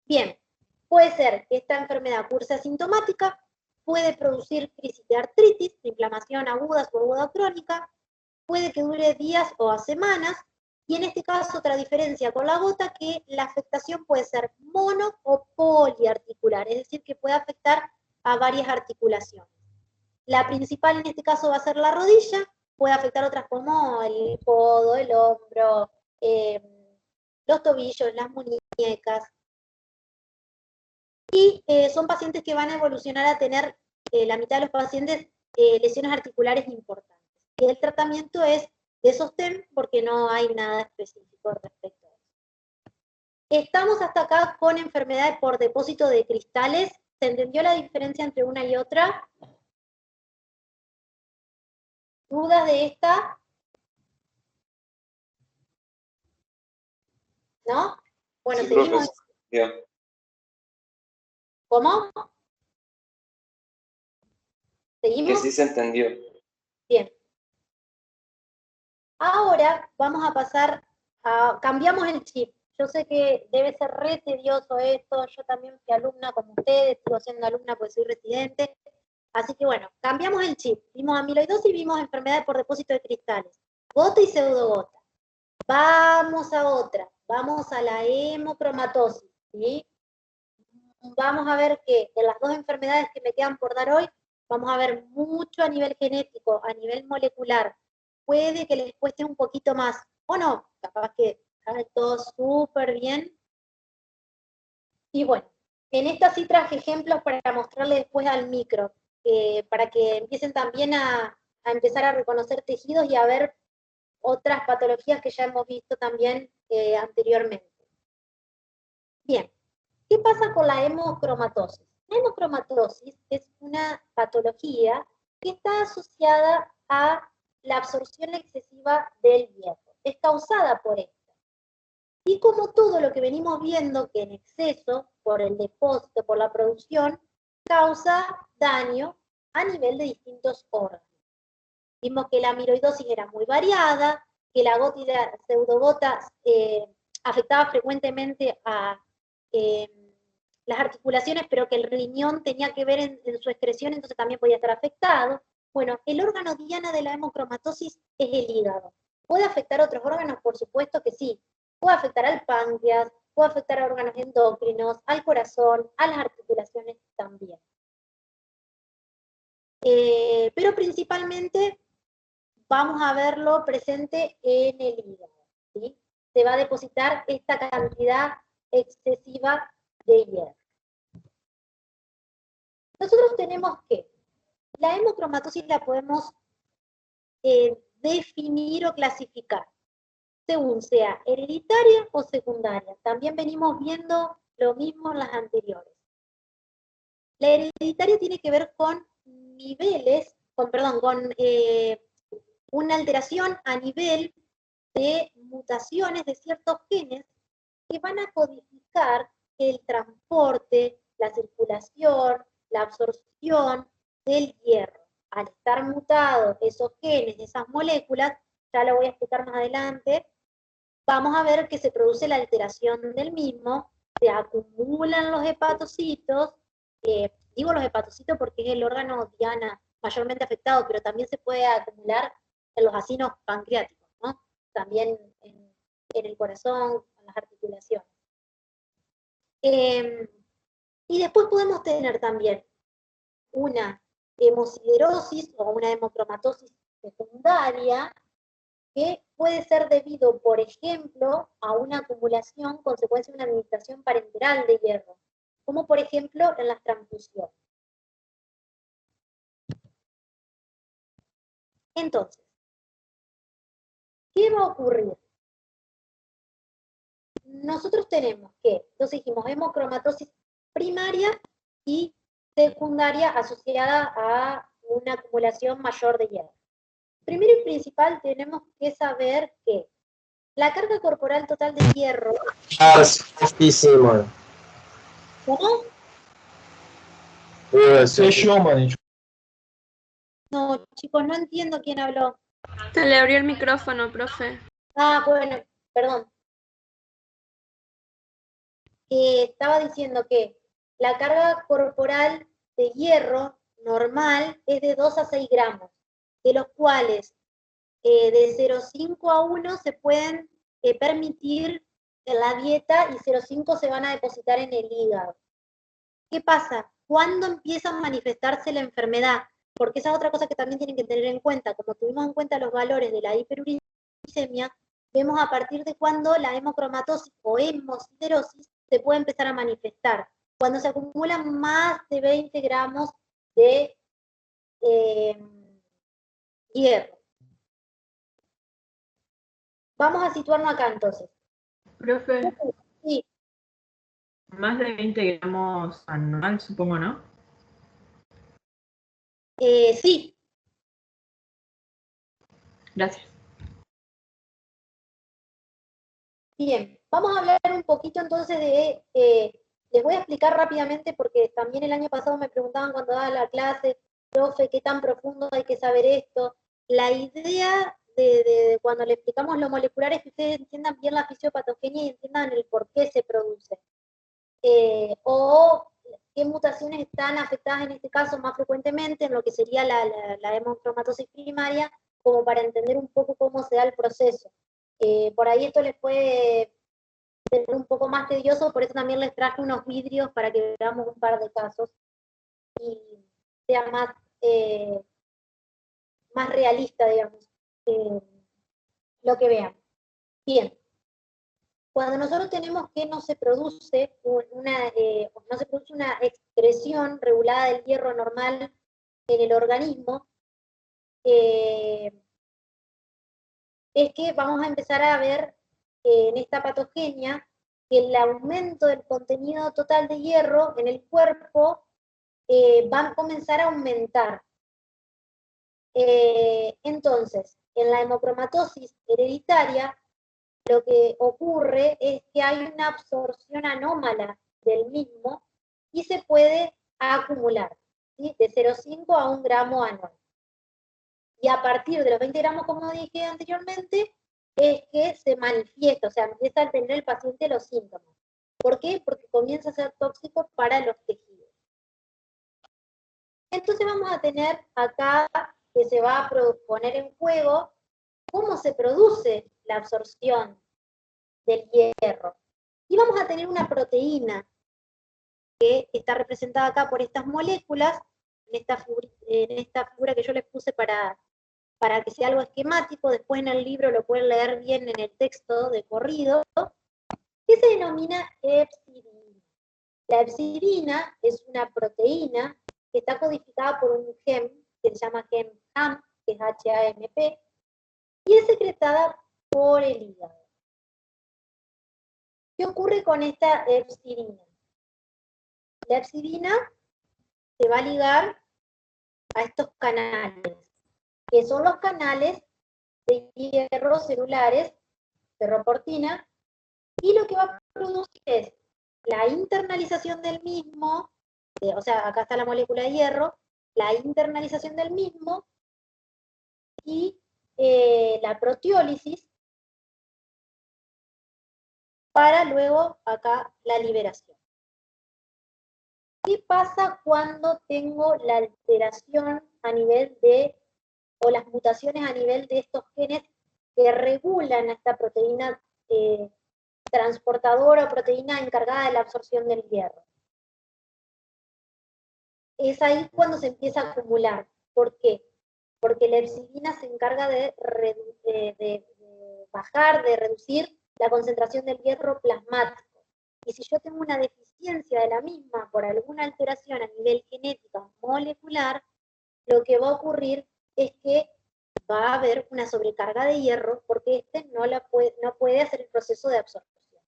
Bien, puede ser que esta enfermedad curse asintomática, puede producir crisis de artritis, de inflamación aguda o aguda crónica, puede que dure días o a semanas, y en este caso otra diferencia con la gota, que la afectación puede ser mono o poliarticular, es decir, que puede afectar a varias articulaciones. La principal en este caso va a ser la rodilla, puede afectar otras como el codo, el hombro, los tobillos, las muñecas. Y son pacientes que van a evolucionar a tener, la mitad de los pacientes, lesiones articulares importantes. Y el tratamiento es de sostén porque no hay nada específico respecto a eso. Estamos hasta acá con enfermedades por depósito de cristales. ¿Se entendió la diferencia entre una y otra? ¿Dudas de esta? ¿No? Bueno, Sí, seguimos. Bien. ¿Cómo? Que ¿Seguimos? sí se entendió. Bien. Ahora vamos a pasar a... Cambiamos el chip. Yo sé que debe ser re tedioso esto. Yo también fui alumna como ustedes, sigo siendo alumna porque soy residente. Así que bueno, cambiamos el chip. Vimos amiloidosis y vimos enfermedades por depósito de cristales. Gota y pseudogota. Vamos a otra. Vamos a la hemocromatosis. ¿Sí? Vamos a ver que en las dos enfermedades que me quedan por dar hoy, vamos a ver mucho a nivel genético, a nivel molecular. Puede que les cueste un poquito más, o no, capaz que sale todo súper bien. Y bueno, en esta sí traje ejemplos para mostrarles después al micro, para que empiecen también a empezar a reconocer tejidos y a ver otras patologías que ya hemos visto también anteriormente. Bien. ¿Qué pasa con la hemocromatosis? La hemocromatosis es una patología que está asociada a la absorción excesiva del hierro. Es causada por esto. Y como todo lo que venimos viendo, que en exceso, por el depósito, por la producción, causa daño a nivel de distintos órganos. Vimos que la amiloidosis era muy variada, que la gota y la pseudogota afectaba frecuentemente a las articulaciones, pero que el riñón tenía que ver en su excreción, entonces también podía estar afectado. Bueno, el órgano diana de la hemocromatosis es el hígado. ¿Puede afectar a otros órganos? Por supuesto que sí. Puede afectar al páncreas, puede afectar a órganos endocrinos, al corazón, a las articulaciones también. Pero principalmente vamos a verlo presente en el hígado, ¿sí? Se va a depositar esta cantidad excesiva de hierro. Nosotros tenemos que la hemocromatosis la podemos definir o clasificar según sea hereditaria o secundaria. También venimos viendo lo mismo en las anteriores. La hereditaria tiene que ver con niveles, con una alteración a nivel de mutaciones de ciertos genes que van a codificar el transporte, la circulación, la absorción del hierro. Al estar mutados esos genes, esas moléculas, ya lo voy a explicar más adelante, vamos a ver que se produce la alteración del mismo, se acumulan los hepatocitos, digo los hepatocitos porque es el órgano diana mayormente afectado, pero también se puede acumular en los acinos pancreáticos, ¿no? También en el corazón, en las articulaciones. Y después podemos tener también una hemosiderosis o una hemocromatosis secundaria, que puede ser debido, por ejemplo, a una acumulación consecuencia de una administración parenteral de hierro, como por ejemplo en las transfusiones. Entonces, ¿qué va a ocurrir? Nosotros tenemos que, entonces dijimos, hemocromatosis primaria y secundaria asociada a una acumulación mayor de hierro. Primero y principal tenemos que saber que la carga corporal total de hierro... ¿Cómo? No, chicos, no entiendo quién habló. Se le abrió el micrófono, profe. Ah, bueno, perdón. Estaba diciendo que la carga corporal de hierro normal es de 2 a 6 gramos, de los cuales de 0,5 a 1 se pueden permitir en la dieta y 0,5 se van a depositar en el hígado. ¿Qué pasa? ¿Cuándo empieza a manifestarse la enfermedad? Porque esa es otra cosa que también tienen que tener en cuenta. Como tuvimos en cuenta los valores de la hiperuricemia, vemos a partir de cuándo la hemocromatosis o hemosiderosis se puede empezar a manifestar. Cuando se acumulan más de 20 gramos de hierro. Vamos a situarnos acá entonces. Profe, Sí, más de 20 gramos anual, supongo, ¿no? sí. Gracias. Bien, vamos a hablar un poquito entonces de, les voy a explicar rápidamente porque también el año pasado me preguntaban cuando daba la clase, profe, ¿qué tan profundo hay que saber esto? La idea de cuando le explicamos lo molecular es que ustedes entiendan bien la fisiopatogenia y entiendan el por qué se produce. O qué mutaciones están afectadas en este caso más frecuentemente en lo que sería la hemocromatosis primaria, como para entender un poco cómo se da el proceso. Por ahí esto les puede ser un poco más tedioso, por eso también les traje unos vidrios para que veamos un par de casos y sea más, más realista, digamos, lo que vean. Bien, cuando nosotros tenemos que no se produce una excreción regulada del hierro normal en el organismo, es que vamos a empezar a ver en esta patogenia que el aumento del contenido total de hierro en el cuerpo va a comenzar a aumentar. Entonces, en la hemocromatosis hereditaria, lo que ocurre es que hay una absorción anómala del mismo y se puede acumular, ¿sí? De 0,5 a 1 gramo anual. Y a partir de los 20 gramos, como dije anteriormente, es que se manifiesta, o sea, empieza a tener el paciente los síntomas. ¿Por qué? Porque comienza a ser tóxico para los tejidos. Entonces vamos a tener acá que se va a poner en juego cómo se produce la absorción del hierro. Y vamos a tener una proteína que está representada acá por estas moléculas, en esta figura que yo les puse para que sea algo esquemático. Después en el libro lo pueden leer bien en el texto de corrido, que se denomina hepcidina. La hepcidina es una proteína que está codificada por un gen que se llama gen HAMP, que es HAMP, y es secretada por el hígado. ¿Qué ocurre con esta hepcidina? La hepcidina se va a ligar a estos canales, que son los canales de hierro celulares, ferroportina, y lo que va a producir es la internalización del mismo, o sea, acá está la molécula de hierro, la internalización del mismo y la proteólisis para luego acá la liberación. ¿Qué pasa cuando tengo la alteración a nivel de, o las mutaciones a nivel de estos genes que regulan a esta proteína transportadora o proteína encargada de la absorción del hierro? Es ahí cuando se empieza a acumular. ¿Por qué? Porque la hepcidina se encarga de bajar, de reducir la concentración del hierro plasmático. Y si yo tengo una deficiencia de la misma por alguna alteración a nivel genético molecular, lo que va a ocurrir es que va a haber una sobrecarga de hierro porque este no puede hacer el proceso de absorción.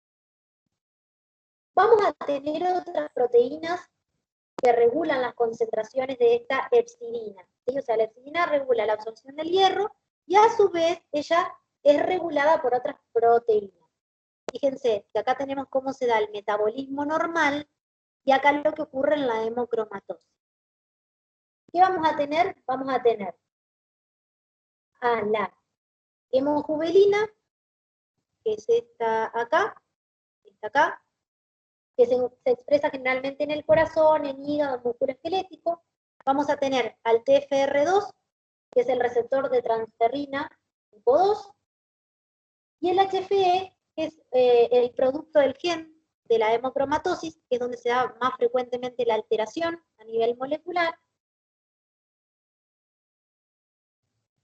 Vamos a tener otras proteínas que regulan las concentraciones de esta hepcidina, ¿sí? O sea, la hepcidina regula la absorción del hierro y a su vez ella es regulada por otras proteínas. Fíjense que acá tenemos cómo se da el metabolismo normal y acá lo que ocurre en la hemocromatosis. ¿Qué vamos a tener? Vamos a tener a la hemojuvelina, que es esta acá, que se expresa generalmente en el corazón, en hígado, en músculo esquelético. Vamos a tener al TFR2, que es el receptor de transferrina tipo 2, y el HFE, que es el producto del gen de la hemocromatosis, que es donde se da más frecuentemente la alteración a nivel molecular.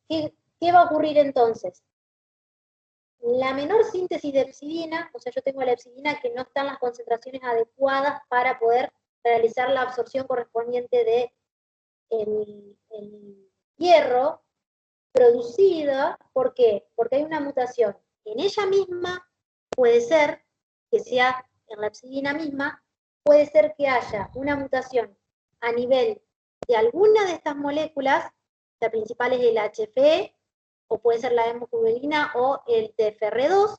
¿Qué va a ocurrir entonces? La menor síntesis de hepcidina, o sea, yo tengo la hepcidina que no está en las concentraciones adecuadas para poder realizar la absorción correspondiente de el hierro, producida, ¿por qué? Porque hay una mutación. En ella misma puede ser que sea, en la hepcidina misma, puede ser que haya una mutación a nivel de alguna de estas moléculas, la principal es el HFE, o puede ser la hemojuvelina o el TFR2,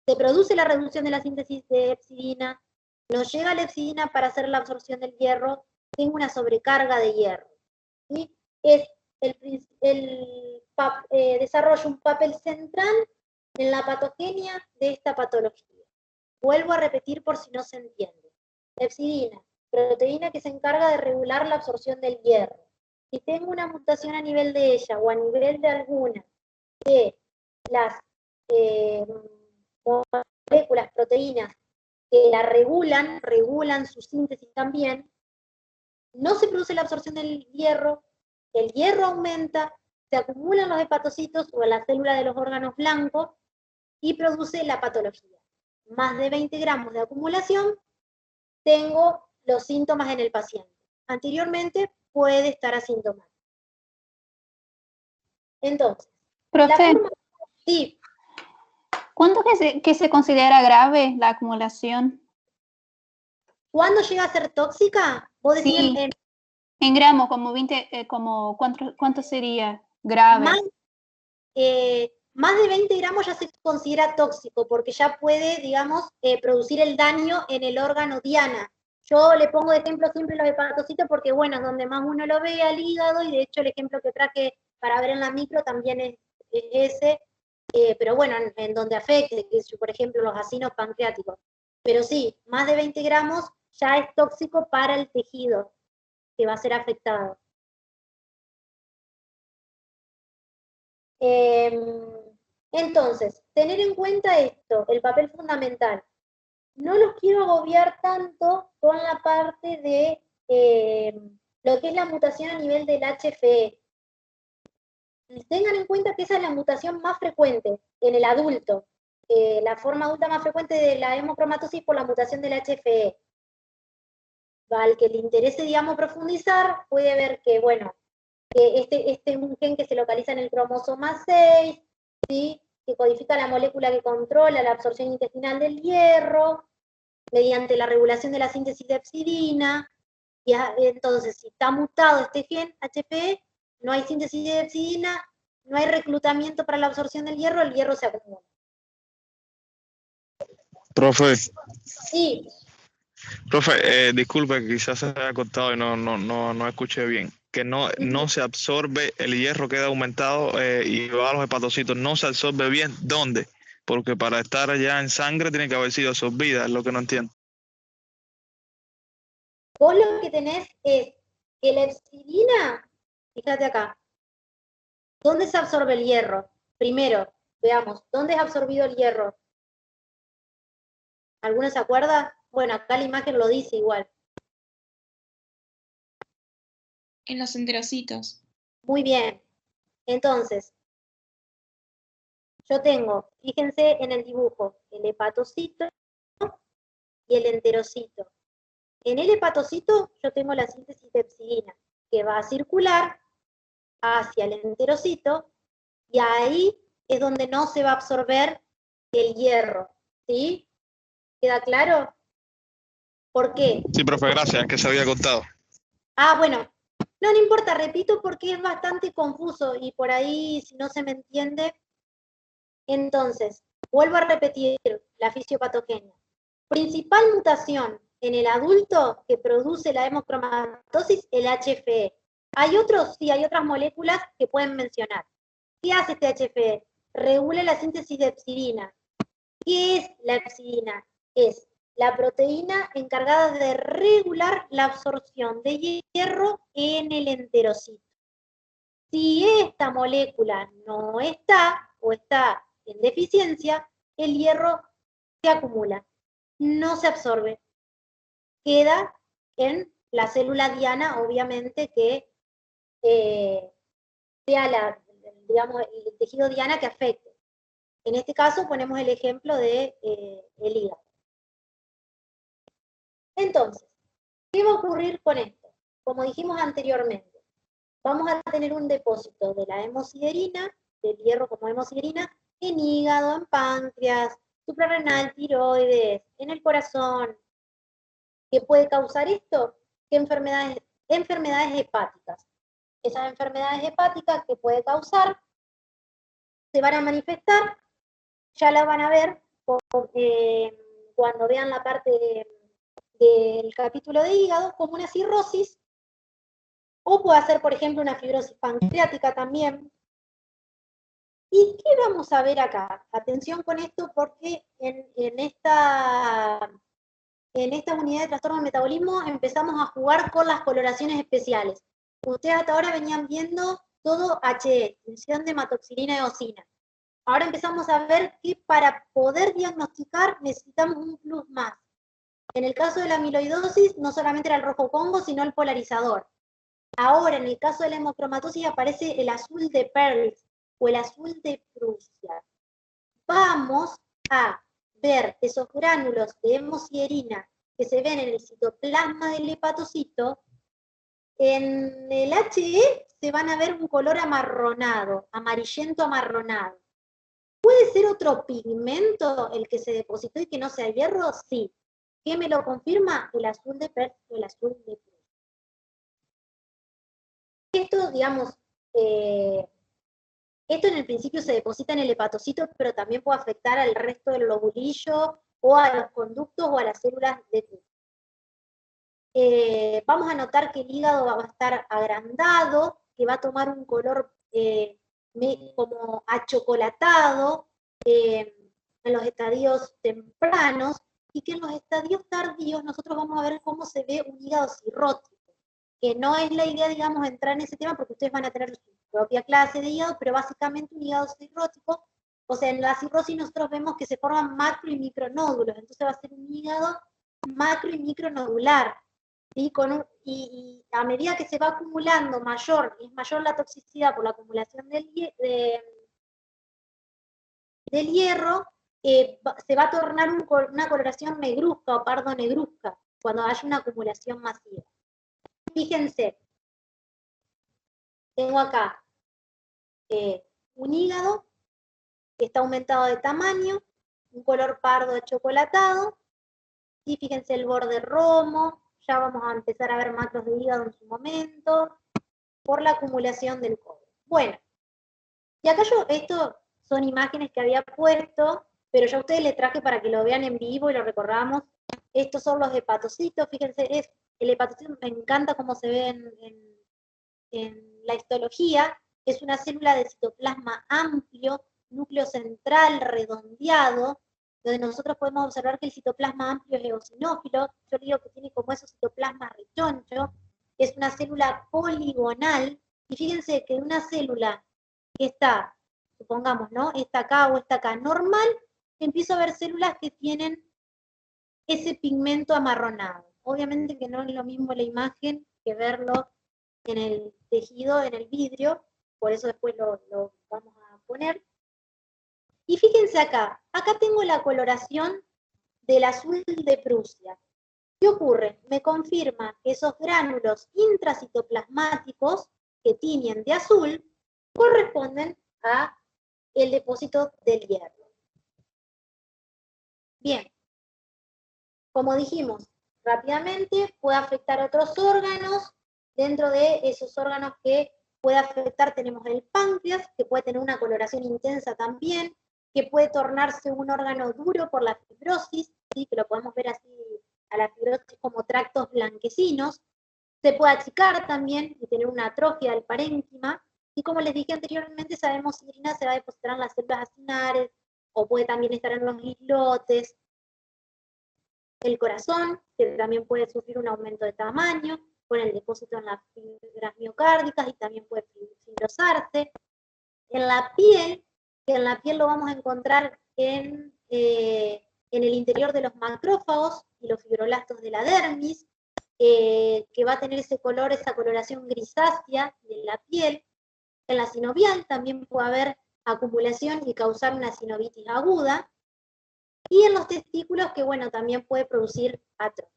se produce la reducción de la síntesis de hepcidina, nos llega la hepcidina para hacer la absorción del hierro, tengo una sobrecarga de hierro. ¿Sí? Es desarrolla un papel central en la patogenia de esta patología. Vuelvo a repetir por si no se entiende. Hepcidina, proteína que se encarga de regular la absorción del hierro. Si tengo una mutación a nivel de ella o a nivel de alguna de las moléculas, proteínas que la regulan su síntesis también, no se produce la absorción del hierro, el hierro aumenta, se acumulan los hepatocitos o en la célula de los órganos blancos y produce la patología. Más de 20 gramos de acumulación, tengo los síntomas en el paciente. Anteriormente puede estar asintomático. Entonces, Profe, sí. ¿Cuánto que se considera grave la acumulación? ¿Cuándo llega a ser tóxica? Vos decís Sí, en gramos, como 20, ¿cuánto sería grave? Más de 20 gramos ya se considera tóxico, porque ya puede, digamos, producir el daño en el órgano diana. Yo le pongo de ejemplo siempre los hepatocitos porque, bueno, es donde más uno lo ve al hígado, y de hecho el ejemplo que traje para ver en la micro también es ese, pero bueno, en donde afecte, que es, por ejemplo, los acinos pancreáticos. Pero sí, más de 20 gramos ya es tóxico para el tejido que va a ser afectado. Entonces, tener en cuenta esto, el papel fundamental. No los quiero agobiar tanto con la parte de lo que es la mutación a nivel del HFE. Tengan en cuenta que esa es la mutación más frecuente en el adulto. La forma adulta más frecuente de la hemocromatosis por la mutación del HFE. Al que le interese, digamos, profundizar, puede ver que, bueno, que este es un gen que se localiza en el cromosoma 6, ¿sí? Que codifica la molécula que controla la absorción intestinal del hierro, mediante la regulación de la síntesis de hepcidina. Y entonces, si está mutado este gen, HPE, no hay síntesis de hepcidina, no hay reclutamiento para la absorción del hierro, el hierro se acumula. Profe. Sí. Profe, disculpe, quizás se haya cortado y no escuché bien. Que no se absorbe, el hierro queda aumentado y va a los hepatocitos. No se absorbe bien. ¿Dónde? Porque para estar ya en sangre tiene que haber sido absorbida, es lo que no entiendo. Vos lo que tenés es que la hepcidina, fíjate acá, ¿dónde se absorbe el hierro? Primero, veamos, ¿dónde es absorbido el hierro? ¿Alguno se acuerda? Bueno, acá la imagen lo dice igual. En los enterocitos. Muy bien. Entonces, yo tengo, fíjense en el dibujo, el hepatocito y el enterocito. En el hepatocito yo tengo la síntesis de hepcidina, que va a circular hacia el enterocito, y ahí es donde no se va a absorber el hierro, ¿sí? ¿Queda claro? ¿Por qué? Sí, profe, gracias, que se había cortado. Ah, bueno, no importa, repito porque es bastante confuso y por ahí si no se me entiende. Entonces, vuelvo a repetir la fisiopatogenia. Principal mutación en el adulto que produce la hemocromatosis, el HFE. Hay otros, sí, hay otras moléculas que pueden mencionar. ¿Qué hace este HFE? Regula la síntesis de hepcidina. ¿Qué es la hepcidina? Es la proteína encargada de regular la absorción de hierro en el enterocito. Si esta molécula no está o está en deficiencia, el hierro se acumula, no se absorbe. Queda en la célula diana, obviamente, que sea digamos, el tejido diana que afecte. En este caso ponemos el ejemplo de el hígado. Entonces, ¿qué va a ocurrir con esto? Como dijimos anteriormente, vamos a tener un depósito de la hemosiderina, del hierro como hemosiderina, en hígado, en páncreas, suprarrenal, tiroides, en el corazón. ¿Qué puede causar esto? ¿Qué enfermedades hepáticas? Esas enfermedades hepáticas que puede causar se van a manifestar, ya las van a ver cuando vean la parte del capítulo de hígado, como una cirrosis, o puede ser, por ejemplo, una fibrosis pancreática también. ¿Y qué vamos a ver acá? Atención con esto porque en esta unidad de trastorno del metabolismo empezamos a jugar con las coloraciones especiales. Ustedes hasta ahora venían viendo todo HE, función de hematoxilina eosina. Ahora empezamos a ver que para poder diagnosticar necesitamos un plus más. En el caso de la amiloidosis, no solamente era el rojo Congo, sino el polarizador. Ahora, en el caso de la hemocromatosis, aparece el azul de Perls o el azul de Prusia. Vamos a ver esos gránulos de hemosiderina que se ven en el citoplasma del hepatocito. En el HE se van a ver un color amarronado, amarillento amarronado. ¿Puede ser otro pigmento el que se depositó y que no sea hierro? Sí. ¿Qué me lo confirma? El azul de Perth o el azul de Prusia. Esto, digamos, esto en el principio se deposita en el hepatocito, pero también puede afectar al resto del lobulillo o a los conductos o a las células de Prusia. Vamos a notar que el hígado va a estar agrandado, que va a tomar un color como achocolatado en los estadios tempranos, y que en los estadios tardíos nosotros vamos a ver cómo se ve un hígado cirrótico, que no es la idea, digamos, entrar en ese tema porque ustedes van a tener su propia clase de hígado, pero básicamente un hígado cirrótico, o sea, en la cirrosis nosotros vemos que se forman macro y micronódulos, entonces va a ser un hígado macro y micronodular. ¿Sí? Y a medida que se va acumulando es mayor la toxicidad por la acumulación del hierro, se va a tornar una coloración negruzca o pardo negruzca cuando haya una acumulación masiva. Fíjense, tengo acá un hígado que está aumentado de tamaño, un color pardo achocolatado, y fíjense el borde romo. Ya vamos a empezar a ver macros de hígado en su momento, por la acumulación del cobre. Bueno, y acá esto son imágenes que había puesto, pero ya a ustedes les traje para que lo vean en vivo y lo recorramos. Estos son los hepatocitos, fíjense, el hepatocito me encanta cómo se ve en la histología. Es una célula de citoplasma amplio, núcleo central redondeado, donde nosotros podemos observar que el citoplasma amplio es eosinófilo. Yo digo que tiene como esos citoplasmas rechoncho. Es una célula poligonal, y fíjense que una célula que está, supongamos, ¿no? Está acá o está acá, normal, empiezo a ver células que tienen ese pigmento amarronado. Obviamente que no es lo mismo la imagen que verlo en el tejido, en el vidrio, por eso después lo vamos a poner. Y fíjense acá tengo la coloración del azul de Prusia. ¿Qué ocurre? Me confirma que esos gránulos intracitoplasmáticos que tiñen de azul corresponden a el depósito del hierro. Bien, como dijimos, rápidamente puede afectar otros órganos. Dentro de esos órganos que puede afectar tenemos el páncreas, que puede tener una coloración intensa también, que puede tornarse un órgano duro por la fibrosis, ¿sí? Que lo podemos ver así a la fibrosis como tractos blanquecinos. Se puede achicar también y tener una atrofia del parénquima. Y como les dije anteriormente, sabemos si irina se va a depositar en las células acinares, o puede también estar en los islotes. El corazón, que también puede sufrir un aumento de tamaño, con el depósito en las fibras miocárdicas, y también puede fibrosarse. En la piel, que en la piel lo vamos a encontrar en el interior de los macrófagos y los fibroblastos de la dermis, que va a tener ese color, esa coloración grisácea de la piel. En la sinovial también puede haber acumulación y causar una sinovitis aguda. Y en los testículos, que bueno, también puede producir atrofia.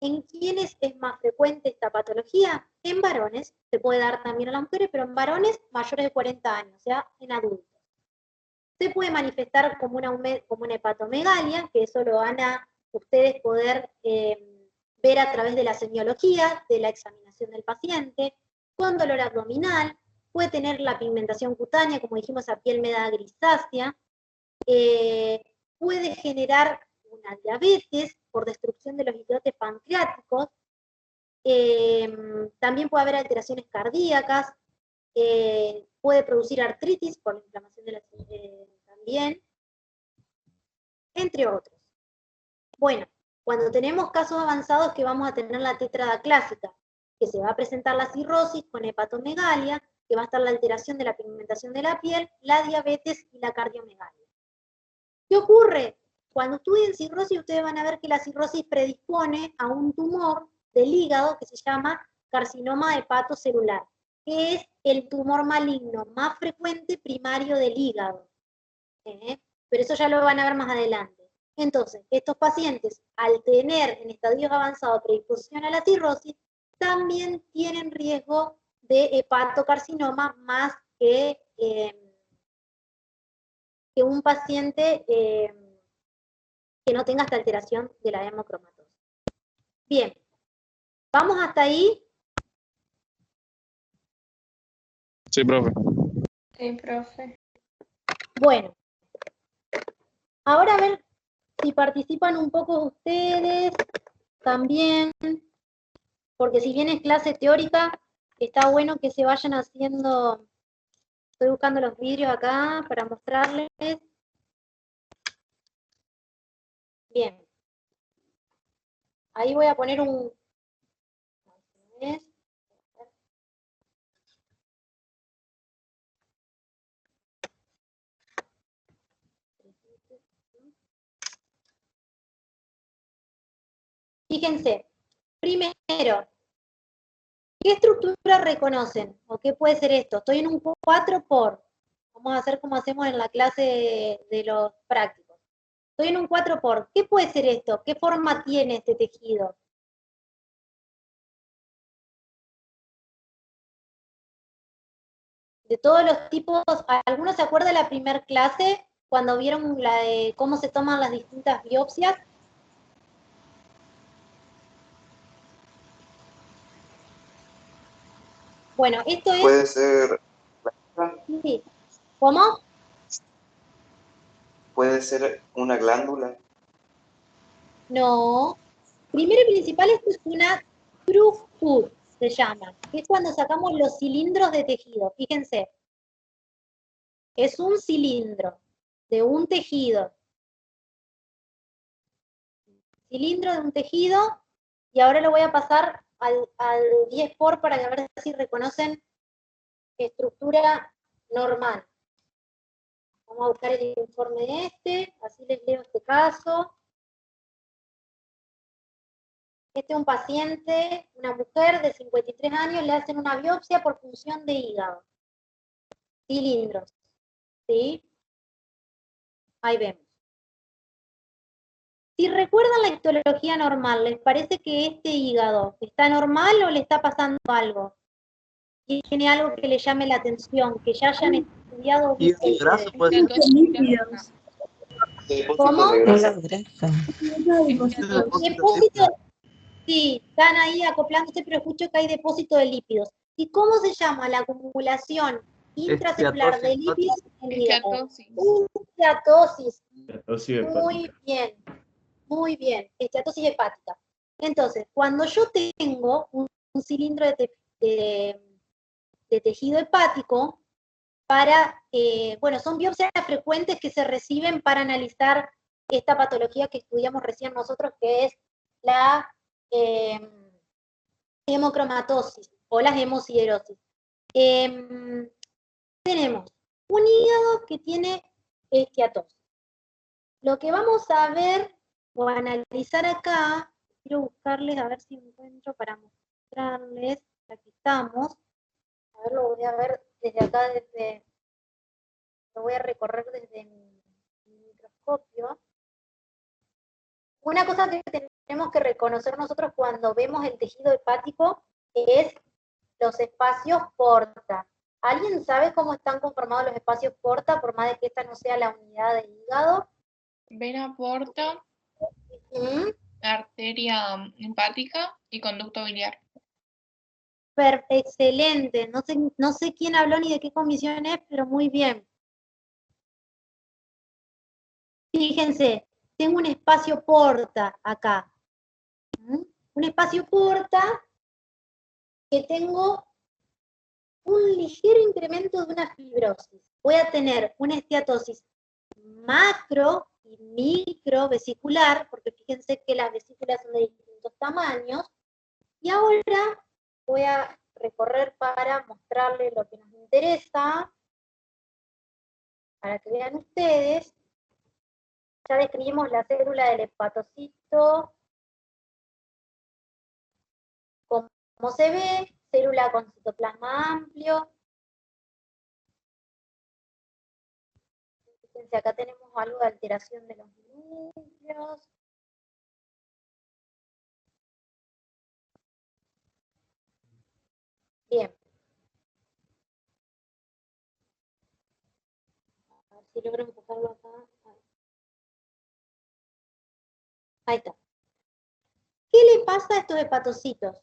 ¿En quiénes es más frecuente esta patología? En varones, se puede dar también a las mujeres, pero en varones mayores de 40 años, o sea, en adultos. Se puede manifestar como una hepatomegalia, que eso lo van a ustedes poder ver a través de la semiología, de la examinación del paciente, con dolor abdominal, puede tener la pigmentación cutánea, como dijimos, a piel media grisácea, puede generar una diabetes por destrucción de los islotes pancreáticos, también puede haber alteraciones cardíacas, puede producir artritis por la inflamación de la también, entre otros. Bueno, cuando tenemos casos avanzados, que vamos a tener la tétrada clásica, que se va a presentar la cirrosis con hepatomegalia, que va a estar la alteración de la pigmentación de la piel, la diabetes y la cardiomegalia. ¿Qué ocurre? Cuando estudien cirrosis, ustedes van a ver que la cirrosis predispone a un tumor del hígado que se llama carcinoma hepatocelular, que es el tumor maligno más frecuente primario del hígado. Pero eso ya lo van a ver más adelante. Entonces, estos pacientes, al tener en estadios avanzados predisposición a la cirrosis, también tienen riesgo de hepatocarcinoma más que que un paciente que no tenga esta alteración de la hemocromatosis. Bien, ¿vamos hasta ahí? Sí, profe. Sí, profe. Bueno, ahora a ver si participan un poco ustedes también, porque si bien es clase teórica, está bueno que se vayan haciendo. Estoy buscando los vidrios acá para mostrarles. Bien. Ahí voy a poner un... Fíjense, primero, ¿qué estructura reconocen? ¿O qué puede ser esto? Estoy en un 4 por. Vamos a hacer como hacemos en la clase de los prácticos. Estoy en un 4 por. ¿Qué puede ser esto? ¿Qué forma tiene este tejido? De todos los tipos, ¿alguno se acuerda de la primera clase cuando vieron la de cómo se toman las distintas biopsias? Bueno, esto es... Puede ser... Sí. ¿Cómo? Puede ser una glándula. No. Primero y principal, esto es una throughput, se llama. Que es cuando sacamos los cilindros de tejido. Fíjense. Es un cilindro de un tejido. Cilindro de un tejido. Y ahora lo voy a pasar al 10 por para ver si reconocen estructura normal. Vamos a buscar el informe de este, así les leo este caso. Este es un paciente, una mujer de 53 años, le hacen una biopsia por función de hígado. Cilindros, ¿sí? Ahí vemos. Si recuerdan la histología normal, ¿les parece que este hígado está normal o le está pasando algo? ¿Tiene algo que le llame la atención, que ya hayan estudiado? ¿Y graso puede ser? ¿Cómo? Depósito. Sí, están ahí acoplándose, pero escucho que hay depósito de lípidos. ¿Y cómo se llama la acumulación intracelular de lípidos en el hígado? Esteatosis. Muy bien, muy bien. Esteatosis hepática. Entonces, cuando yo tengo un cilindro de tejido hepático, bueno, son biopsias frecuentes que se reciben para analizar esta patología que estudiamos recién nosotros, que es la hemocromatosis o la hemosiderosis. Tenemos un hígado que tiene esteatosis. Lo que vamos a ver o a analizar acá, quiero buscarles a ver si encuentro para mostrarles, aquí estamos. A ver, lo voy a ver desde acá, lo voy a recorrer desde mi microscopio. Una cosa que tenemos que reconocer nosotros cuando vemos el tejido hepático es los espacios porta. ¿Alguien sabe cómo están conformados los espacios porta, por más de que esta no sea la unidad de hígado? Vena porta, arteria hepática y conducto biliar. Excelente. No sé quién habló ni de qué comisión es, pero muy bien. Fíjense, tengo un espacio porta acá. Un espacio porta que tengo un ligero incremento de una fibrosis. Voy a tener una esteatosis macro y micro vesicular, porque fíjense que las vesículas son de distintos tamaños. Y ahora voy a recorrer para mostrarles lo que nos interesa, para que vean ustedes. Ya describimos la célula del hepatocito, como se ve, célula con citoplasma amplio. Fíjense, acá tenemos algo de alteración de los núcleos. Bien. A ver Si logro enfocarlo acá. Ahí está. ¿Qué le pasa a estos hepatocitos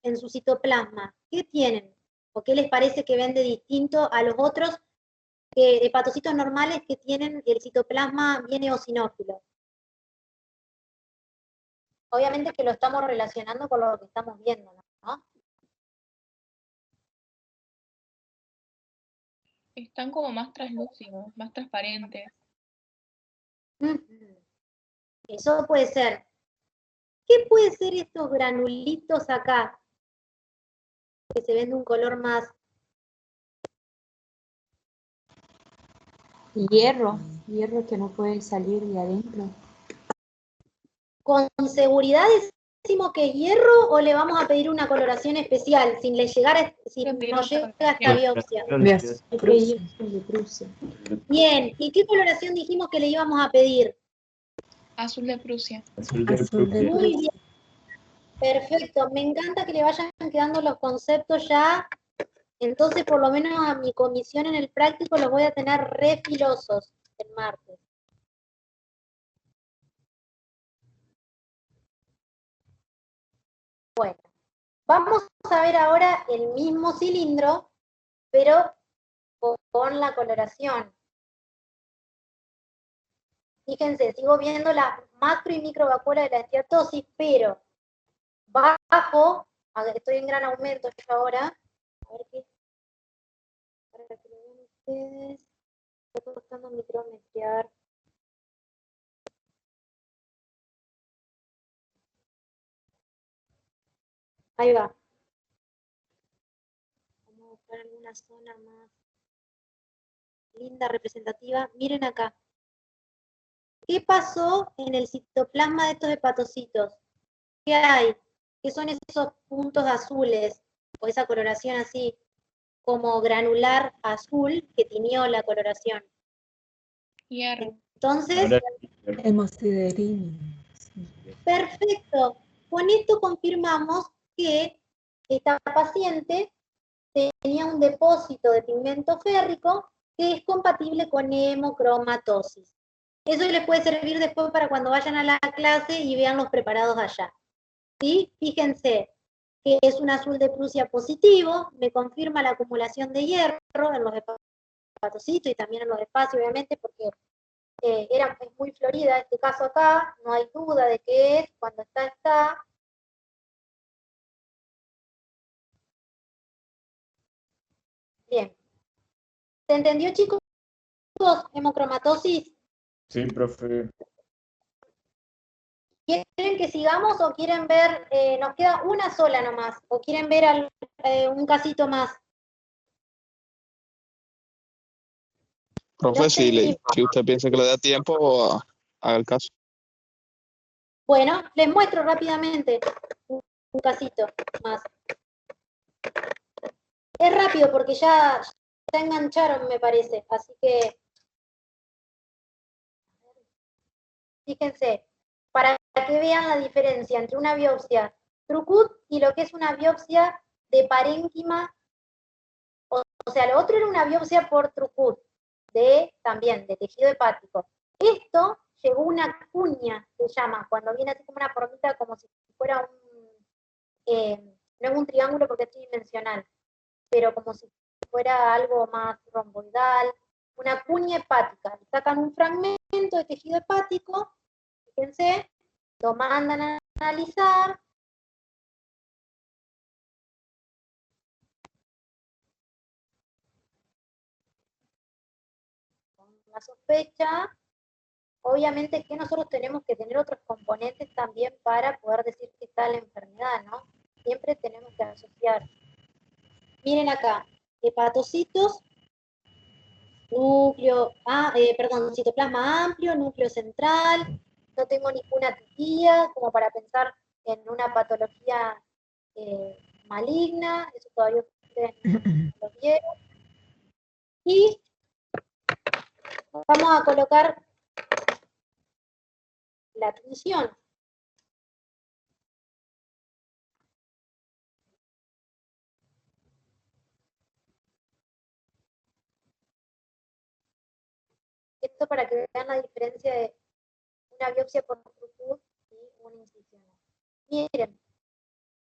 en su citoplasma? ¿Qué tienen? ¿O qué les parece que ven de distinto a los otros hepatocitos normales que tienen el citoplasma bien eosinófilo? Obviamente que lo estamos relacionando con lo que estamos viendo, ¿no? Están como más translúcidos, más transparentes. Eso puede ser. ¿Qué puede ser estos granulitos acá? Que se ven de un color más... Hierro que no puede salir de adentro. ¿Con seguridad decimos que es hierro o le vamos a pedir una coloración especial si no llega esta biopsia? De Prusia. Bien, ¿y qué coloración dijimos que le íbamos a pedir? Azul de Prusia. Muy bien. Perfecto, me encanta que le vayan quedando los conceptos ya. Entonces, por lo menos a mi comisión en el práctico los voy a tener re filosos el martes. Bueno, vamos a ver ahora el mismo cilindro, pero con la coloración. Fíjense, sigo viendo las macro y microvacuolas de la esteatosis, pero bajo, estoy en gran aumento yo ahora. A ver qué. Para que lo vean ustedes. Estoy buscando micrometrear. Ahí va. Vamos a buscar alguna zona más linda, representativa. Miren acá. ¿Qué pasó en el citoplasma de estos hepatocitos? ¿Qué hay? ¿Qué son esos puntos azules? O esa coloración así, como granular azul que tiñó la coloración. Hierro. Entonces, Hemosiderina. perfecto. Con esto confirmamos que esta paciente tenía un depósito de pigmento férrico que es compatible con hemocromatosis. Eso les puede servir después para cuando vayan a la clase y vean los preparados allá. ¿Sí? Fíjense que es un azul de Prusia positivo, me confirma la acumulación de hierro en los hepatocitos y también en los espacios, obviamente, porque es muy florida este caso acá, no hay duda de que es, cuando está. Bien. ¿Se entendió, chicos? Hemocromatosis. Sí, profe. ¿Quieren que sigamos o quieren ver, nos queda una sola nomás, o quieren ver un casito más? Profe, si usted piensa que le da tiempo, haga el caso. Bueno, les muestro rápidamente un casito más. Es rápido porque ya engancharon, me parece, así que fíjense, para que vean la diferencia entre una biopsia Trucut y lo que es una biopsia de parénquima, o sea, lo otro era una biopsia por Trucut, también de tejido hepático. Esto llegó una cuña, se llama, cuando viene así como una formita, como si fuera no es un triángulo porque es tridimensional, pero como si fuera algo más romboidal, una cuña hepática. Sacan un fragmento de tejido hepático, fíjense, lo mandan a analizar. Con la sospecha, obviamente que nosotros tenemos que tener otros componentes también para poder decir que está la enfermedad, ¿no? Siempre tenemos que asociar. Miren acá, hepatocitos, citoplasma amplio, núcleo central, no tengo ninguna titía como para pensar en una patología maligna, eso todavía ustedes no lo vieron. Y vamos a colocar la tinción. esto para que vean la diferencia de una biopsia por throughput y una incisional. Miren,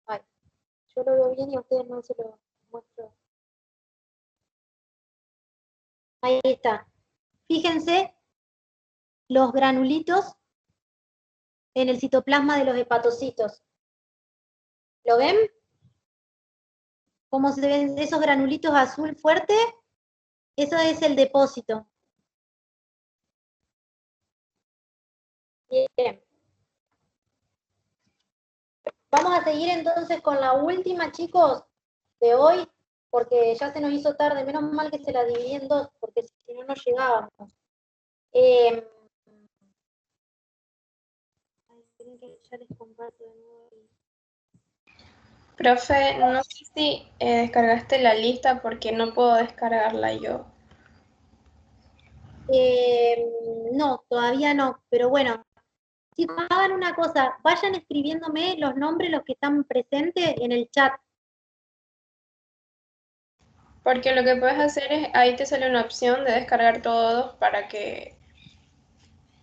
ay, yo lo veo bien y a ustedes no se lo muestro. Ahí está. Fíjense los granulitos en el citoplasma de los hepatocitos. ¿Lo ven? ¿Cómo se ven esos granulitos azul fuerte? Eso es el depósito. Bien. Vamos a seguir entonces con la última, chicos, de hoy, porque ya se nos hizo tarde. Menos mal que se la dividí en dos, porque si no, no llegábamos. Ya les comparto de nuevo. Profe, no sé si descargaste la lista porque no puedo descargarla yo. No, todavía no, pero bueno, chicos, hagan una cosa, vayan escribiéndome los nombres, los que están presentes en el chat. Porque lo que puedes hacer es, ahí te sale una opción de descargar todos para que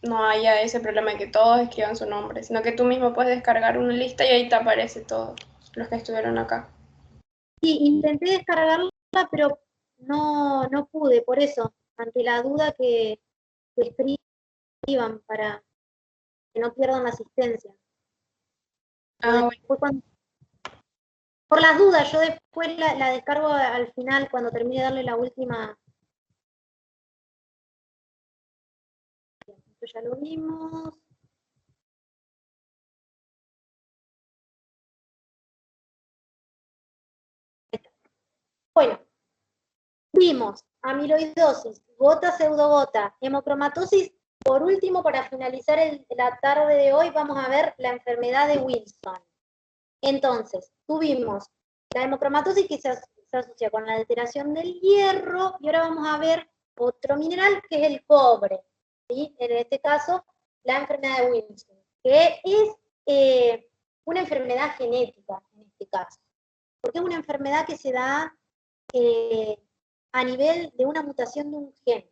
no haya ese problema de que todos escriban su nombre, sino que tú mismo puedes descargar una lista y ahí te aparece todos los que estuvieron acá. Sí, intenté descargarla, pero no pude, por eso, ante la duda que escriban para que no pierdan la asistencia. Ah, bueno. Por las dudas, yo después la descargo al final, cuando termine de darle la última. Esto ya lo vimos. Bueno, vimos amiloidosis, gota, pseudogota, hemocromatosis. Por último, para finalizar la tarde de hoy, vamos a ver la enfermedad de Wilson. Entonces, tuvimos la hemocromatosis que se asocia con la alteración del hierro, y ahora vamos a ver otro mineral que es el cobre, ¿sí? En este caso, la enfermedad de Wilson, que es una enfermedad genética en este caso, porque es una enfermedad que se da a nivel de una mutación de un gen,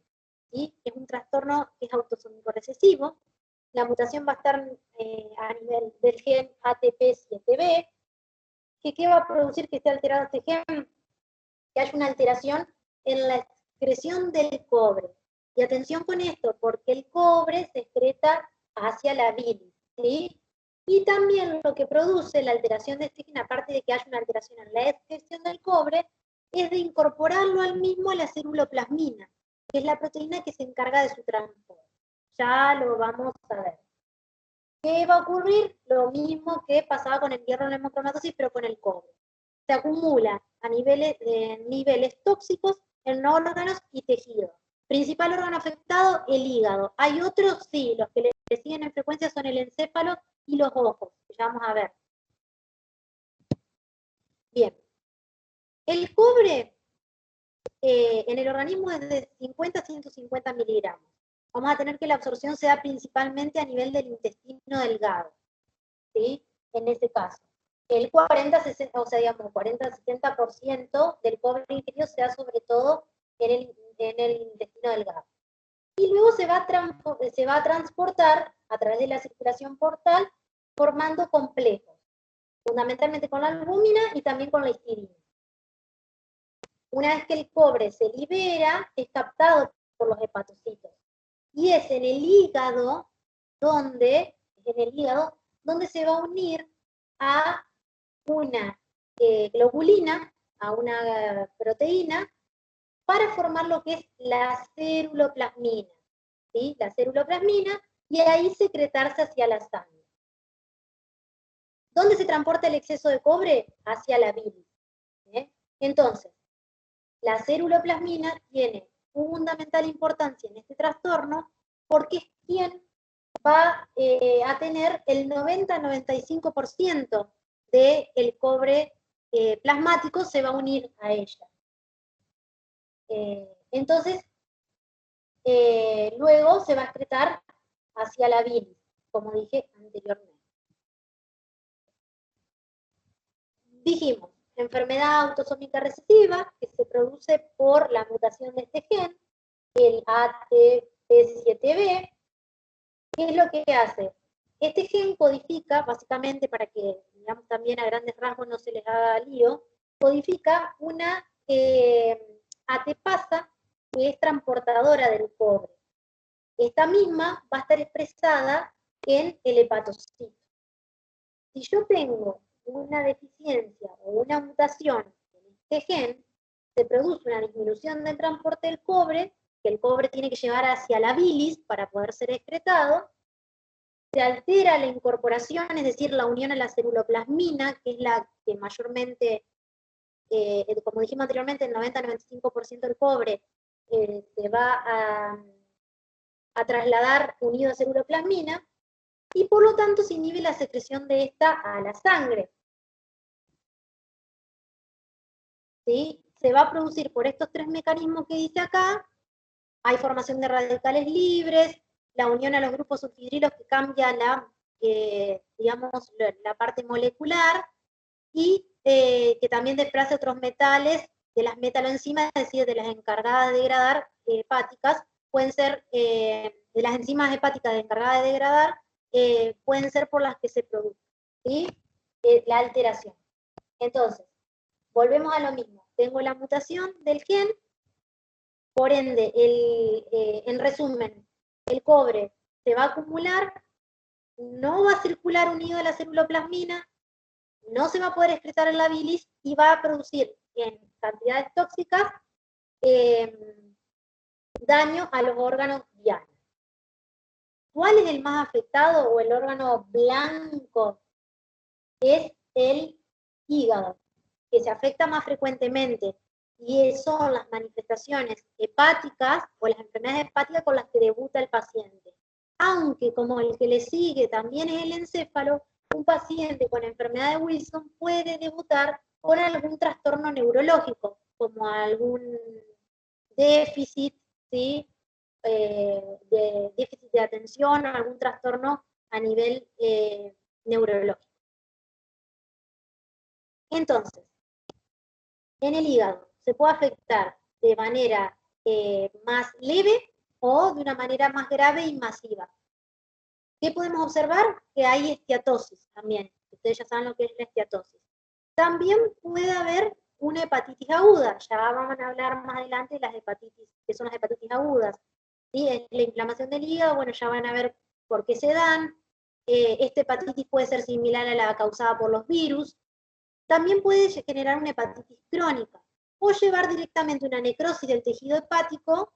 ¿sí? Es un trastorno que es autosómico recesivo. La mutación va a estar a nivel del gen ATP7B, que ¿qué va a producir que esté alterado este gen? Que haya una alteración en la excreción del cobre. Y atención con esto, porque el cobre se excreta hacia la bilis, ¿sí? Y también lo que produce la alteración de este gen, aparte de que haya una alteración en la excreción del cobre, es de incorporarlo al mismo a la ceruloplasmina, que es la proteína que se encarga de su transporte. Ya lo vamos a ver. ¿Qué va a ocurrir? Lo mismo que pasaba con el hierro en la hemocromatosis, pero con el cobre. Se acumula a niveles tóxicos en órganos y tejidos. Principal órgano afectado, el hígado. Hay otros, sí, los que le siguen en frecuencia son el encéfalo y los ojos, que ya vamos a ver. Bien. El cobre en el organismo es de 50 a 150 miligramos. Vamos a tener que la absorción se da principalmente a nivel del intestino delgado, ¿sí? En ese caso. El 40-60%, o sea, digamos, 40-60% del cobre ingerido se da sobre todo en el intestino delgado. Y luego se va a transportar a través de la circulación portal formando complejos, fundamentalmente con la albúmina y también con la histidina. Una vez que el cobre se libera, es captado por los hepatocitos. Y es en el hígado donde se va a unir a una globulina, a una proteína, para formar lo que es la ceruloplasmina, ¿sí? La ceruloplasmina, y ahí secretarse hacia la sangre. ¿Dónde se transporta el exceso de cobre? Hacia la bilis. Entonces, la ceruloplasmina tiene fundamental importancia en este trastorno porque es quien va a tener el 90-95% del cobre plasmático se va a unir a ella. Entonces, luego se va a excretar hacia la bilis, como dije anteriormente. Dijimos, enfermedad autosómica recesiva que se produce por la mutación de este gen, el P7B, ¿qué es lo que hace? Este gen codifica, básicamente, para que, digamos, también a grandes rasgos no se les haga lío, codifica una ATPasa que es transportadora del cobre. Esta misma va a estar expresada en el hepatocito. Si yo tengo una deficiencia o una mutación en este gen, se produce una disminución del transporte del cobre, que el cobre tiene que llevar hacia la bilis para poder ser excretado, se altera la incorporación, es decir, la unión a la ceruloplasmina, que es la que mayormente, como dijimos anteriormente, el 90-95% del cobre se va a trasladar unido a ceruloplasmina, y por lo tanto se inhibe la secreción de esta a la sangre. ¿Sí? Se va a producir por estos tres mecanismos que dice acá. Hay formación de radicales libres, la unión a los grupos sulfidrilos que cambia digamos, la parte molecular, y que también desplaza otros metales de las metaloenzimas, es decir, de las encargadas de degradar hepáticas, pueden ser, de las enzimas hepáticas encargadas de degradar, pueden ser por las que se produce, ¿sí? La alteración. Entonces, volvemos a lo mismo. Tengo la mutación del gen, por ende, en resumen, el cobre se va a acumular, no va a circular unido a la ceruloplasmina, no se va a poder excretar en la bilis y va a producir en cantidades tóxicas daño a los órganos dianos. ¿Cuál es el más afectado o el órgano blanco? Es el hígado, que se afecta más frecuentemente, y son las manifestaciones hepáticas o las enfermedades hepáticas con las que debuta el paciente. Aunque como el que le sigue también es el encéfalo, un paciente con enfermedad de Wilson puede debutar con algún trastorno neurológico, como algún déficit, ¿sí? De déficit de atención o algún trastorno a nivel neurológico. Entonces, en el hígado se puede afectar de manera más leve o de una manera más grave y masiva. ¿Qué podemos observar? Que hay esteatosis también. Ustedes ya saben lo que es la esteatosis. También puede haber una hepatitis aguda. Ya vamos a hablar más adelante de las hepatitis, que son las hepatitis agudas. ¿Sí? Es la inflamación del hígado, bueno, ya van a ver por qué se dan. Esta hepatitis puede ser similar a la causada por los virus. También puede generar una hepatitis crónica o llevar directamente una necrosis del tejido hepático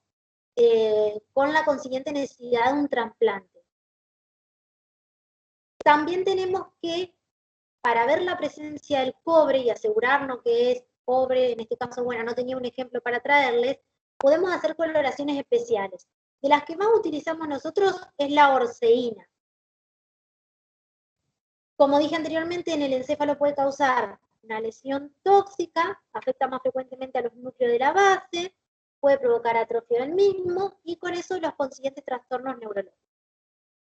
con la consiguiente necesidad de un trasplante. También tenemos que, para ver la presencia del cobre y asegurarnos que es cobre, en este caso, bueno, no tenía un ejemplo para traerles, podemos hacer coloraciones especiales. De las que más utilizamos nosotros es la orceína. Como dije anteriormente, en el encéfalo puede causar una lesión tóxica, afecta más frecuentemente a los núcleos de la base, puede provocar atrofia del mismo y con eso los consiguientes trastornos neurológicos.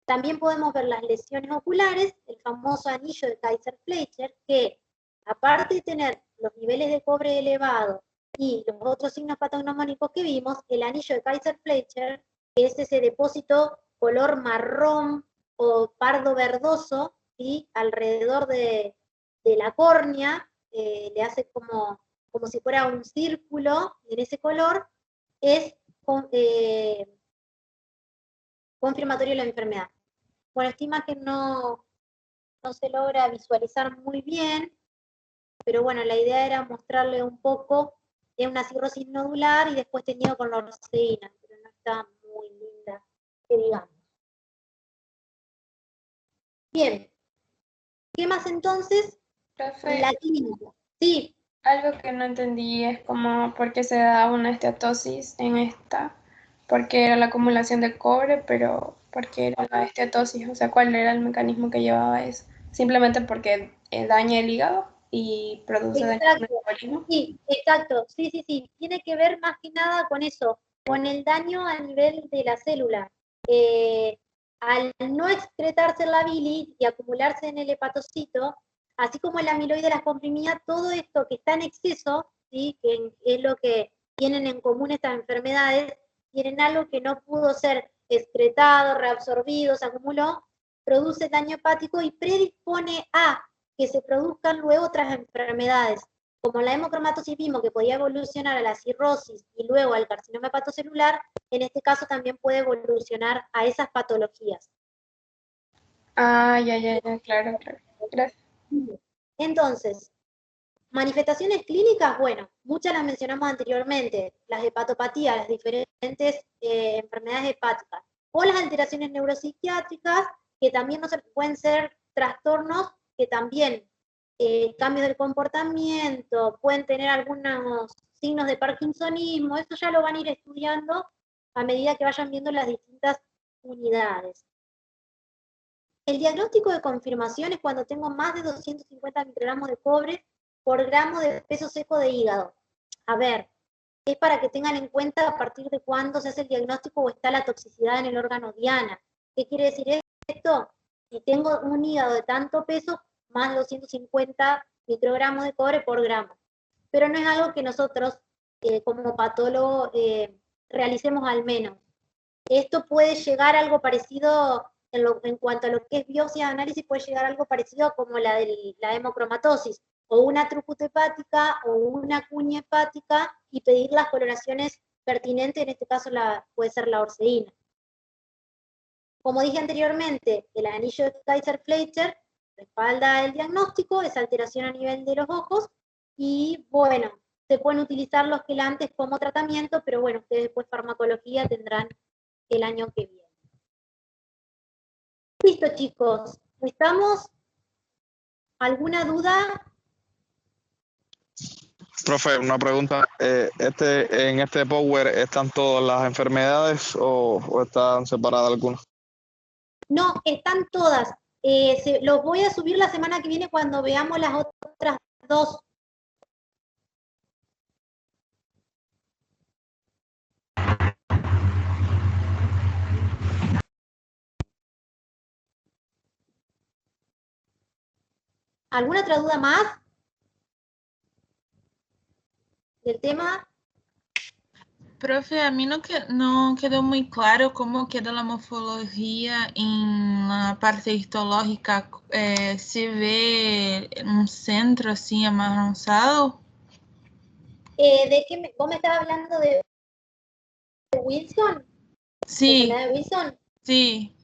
También podemos ver las lesiones oculares, el famoso anillo de Kaiser-Fleischer, que aparte de tener los niveles de cobre elevados y los otros signos patognomónicos que vimos, el anillo de Kaiser-Fleischer, que es ese depósito color marrón o pardo verdoso, ¿sí? Alrededor de la córnea, le hace como si fuera un círculo en ese color, es confirmatorio de la enfermedad. Bueno, esta imagen no se logra visualizar muy bien, pero bueno, la idea era mostrarle un poco de una cirrosis nodular y después teñido con la orceína, pero no está muy linda, que digamos. Bien, ¿qué más entonces? Profe, La clínica. Sí. Algo que no entendí es como por qué se da una esteatosis en esta, porque era la acumulación de cobre, pero ¿por qué era la esteatosis? O sea, ¿cuál era el mecanismo que llevaba eso? Simplemente porque daña el hígado y produce daño al metabolismo. Sí, exacto, sí, tiene que ver más que nada con eso, con el daño a nivel de la célula. Al no excretarse en la bilis y acumularse en el hepatocito, así como el amiloide las comprimía, todo esto que está en exceso, ¿sí? Que es lo que tienen en común estas enfermedades, tienen algo que no pudo ser excretado, reabsorbido, se acumuló, produce daño hepático y predispone a que se produzcan luego otras enfermedades. Como la hemocromatosis vimos que podía evolucionar a la cirrosis y luego al carcinoma hepatocelular, en este caso también puede evolucionar a esas patologías. Ah, ya, claro. Gracias. Entonces, manifestaciones clínicas, bueno, muchas las mencionamos anteriormente, las hepatopatías, las diferentes enfermedades hepáticas, o las alteraciones neuropsiquiátricas, que también pueden ser trastornos que también cambios del comportamiento, pueden tener algunos signos de parkinsonismo, eso ya lo van a ir estudiando a medida que vayan viendo las distintas unidades. El diagnóstico de confirmación es cuando tengo más de 250 microgramos de cobre por gramo de peso seco de hígado. A ver, es para que tengan en cuenta a partir de cuándo se hace el diagnóstico o está la toxicidad en el órgano diana. ¿Qué quiere decir esto? Si tengo un hígado de tanto peso, más de 250 microgramos de cobre por gramo. Pero no es algo que nosotros, como patólogo, realicemos al menos. Esto puede llegar a algo parecido, en cuanto a lo que es biopsia de análisis, puede llegar a algo parecido como la de la hemocromatosis, o una trucuta hepática, o una cuña hepática, y pedir las coloraciones pertinentes, en este caso puede ser la orceína. Como dije anteriormente, el anillo de Kaiser-Fleischer respalda el diagnóstico, esa alteración a nivel de los ojos, y bueno, se pueden utilizar los quelantes como tratamiento, pero bueno, ustedes después farmacología tendrán el año que viene. Listo, chicos, ¿estamos? ¿Alguna duda? Profe, una pregunta. ¿En este Power están todas las enfermedades o están separadas algunas? No, están todas. Los voy a subir la semana que viene cuando veamos las otras dos. ¿Alguna otra duda más del tema? Profe, a mí no quedó muy claro cómo queda la morfología en la parte histológica. ¿Se ve un centro así amarronzado? ¿Vos me estás hablando de Wilson? Sí. ¿La enfermedad de Wilson? Sí.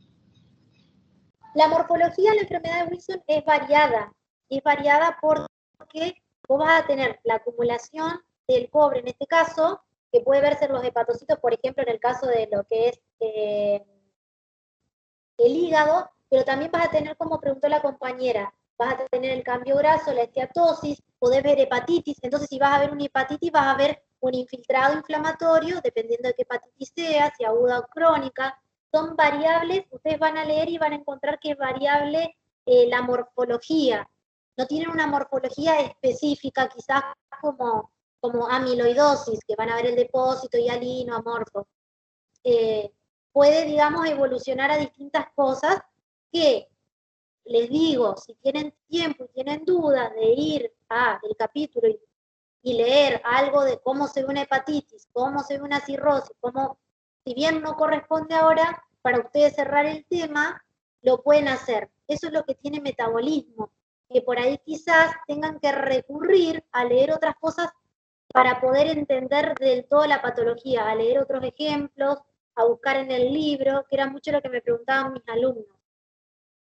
La morfología de la enfermedad de Wilson es variada porque vos vas a tener la acumulación del cobre, en este caso, que puede verse en los hepatocitos, por ejemplo, en el caso de lo que es el hígado, pero también vas a tener, como preguntó la compañera, vas a tener el cambio graso, la esteatosis, podés ver hepatitis, entonces si vas a ver una hepatitis, vas a ver un infiltrado inflamatorio, dependiendo de qué hepatitis sea, si aguda o crónica. Son variables, ustedes van a leer y van a encontrar que es variable la morfología. No tienen una morfología específica, quizás como amiloidosis, que van a ver el depósito hialino, amorfo. Puede, digamos, evolucionar a distintas cosas que, les digo, si tienen tiempo y tienen dudas de ir al capítulo y leer algo de cómo se ve una hepatitis, cómo se ve una cirrosis, cómo, si bien no corresponde ahora, para ustedes cerrar el tema, lo pueden hacer. Eso es lo que tiene metabolismo, que por ahí quizás tengan que recurrir a leer otras cosas para poder entender del todo la patología, a leer otros ejemplos, a buscar en el libro, que era mucho lo que me preguntaban mis alumnos.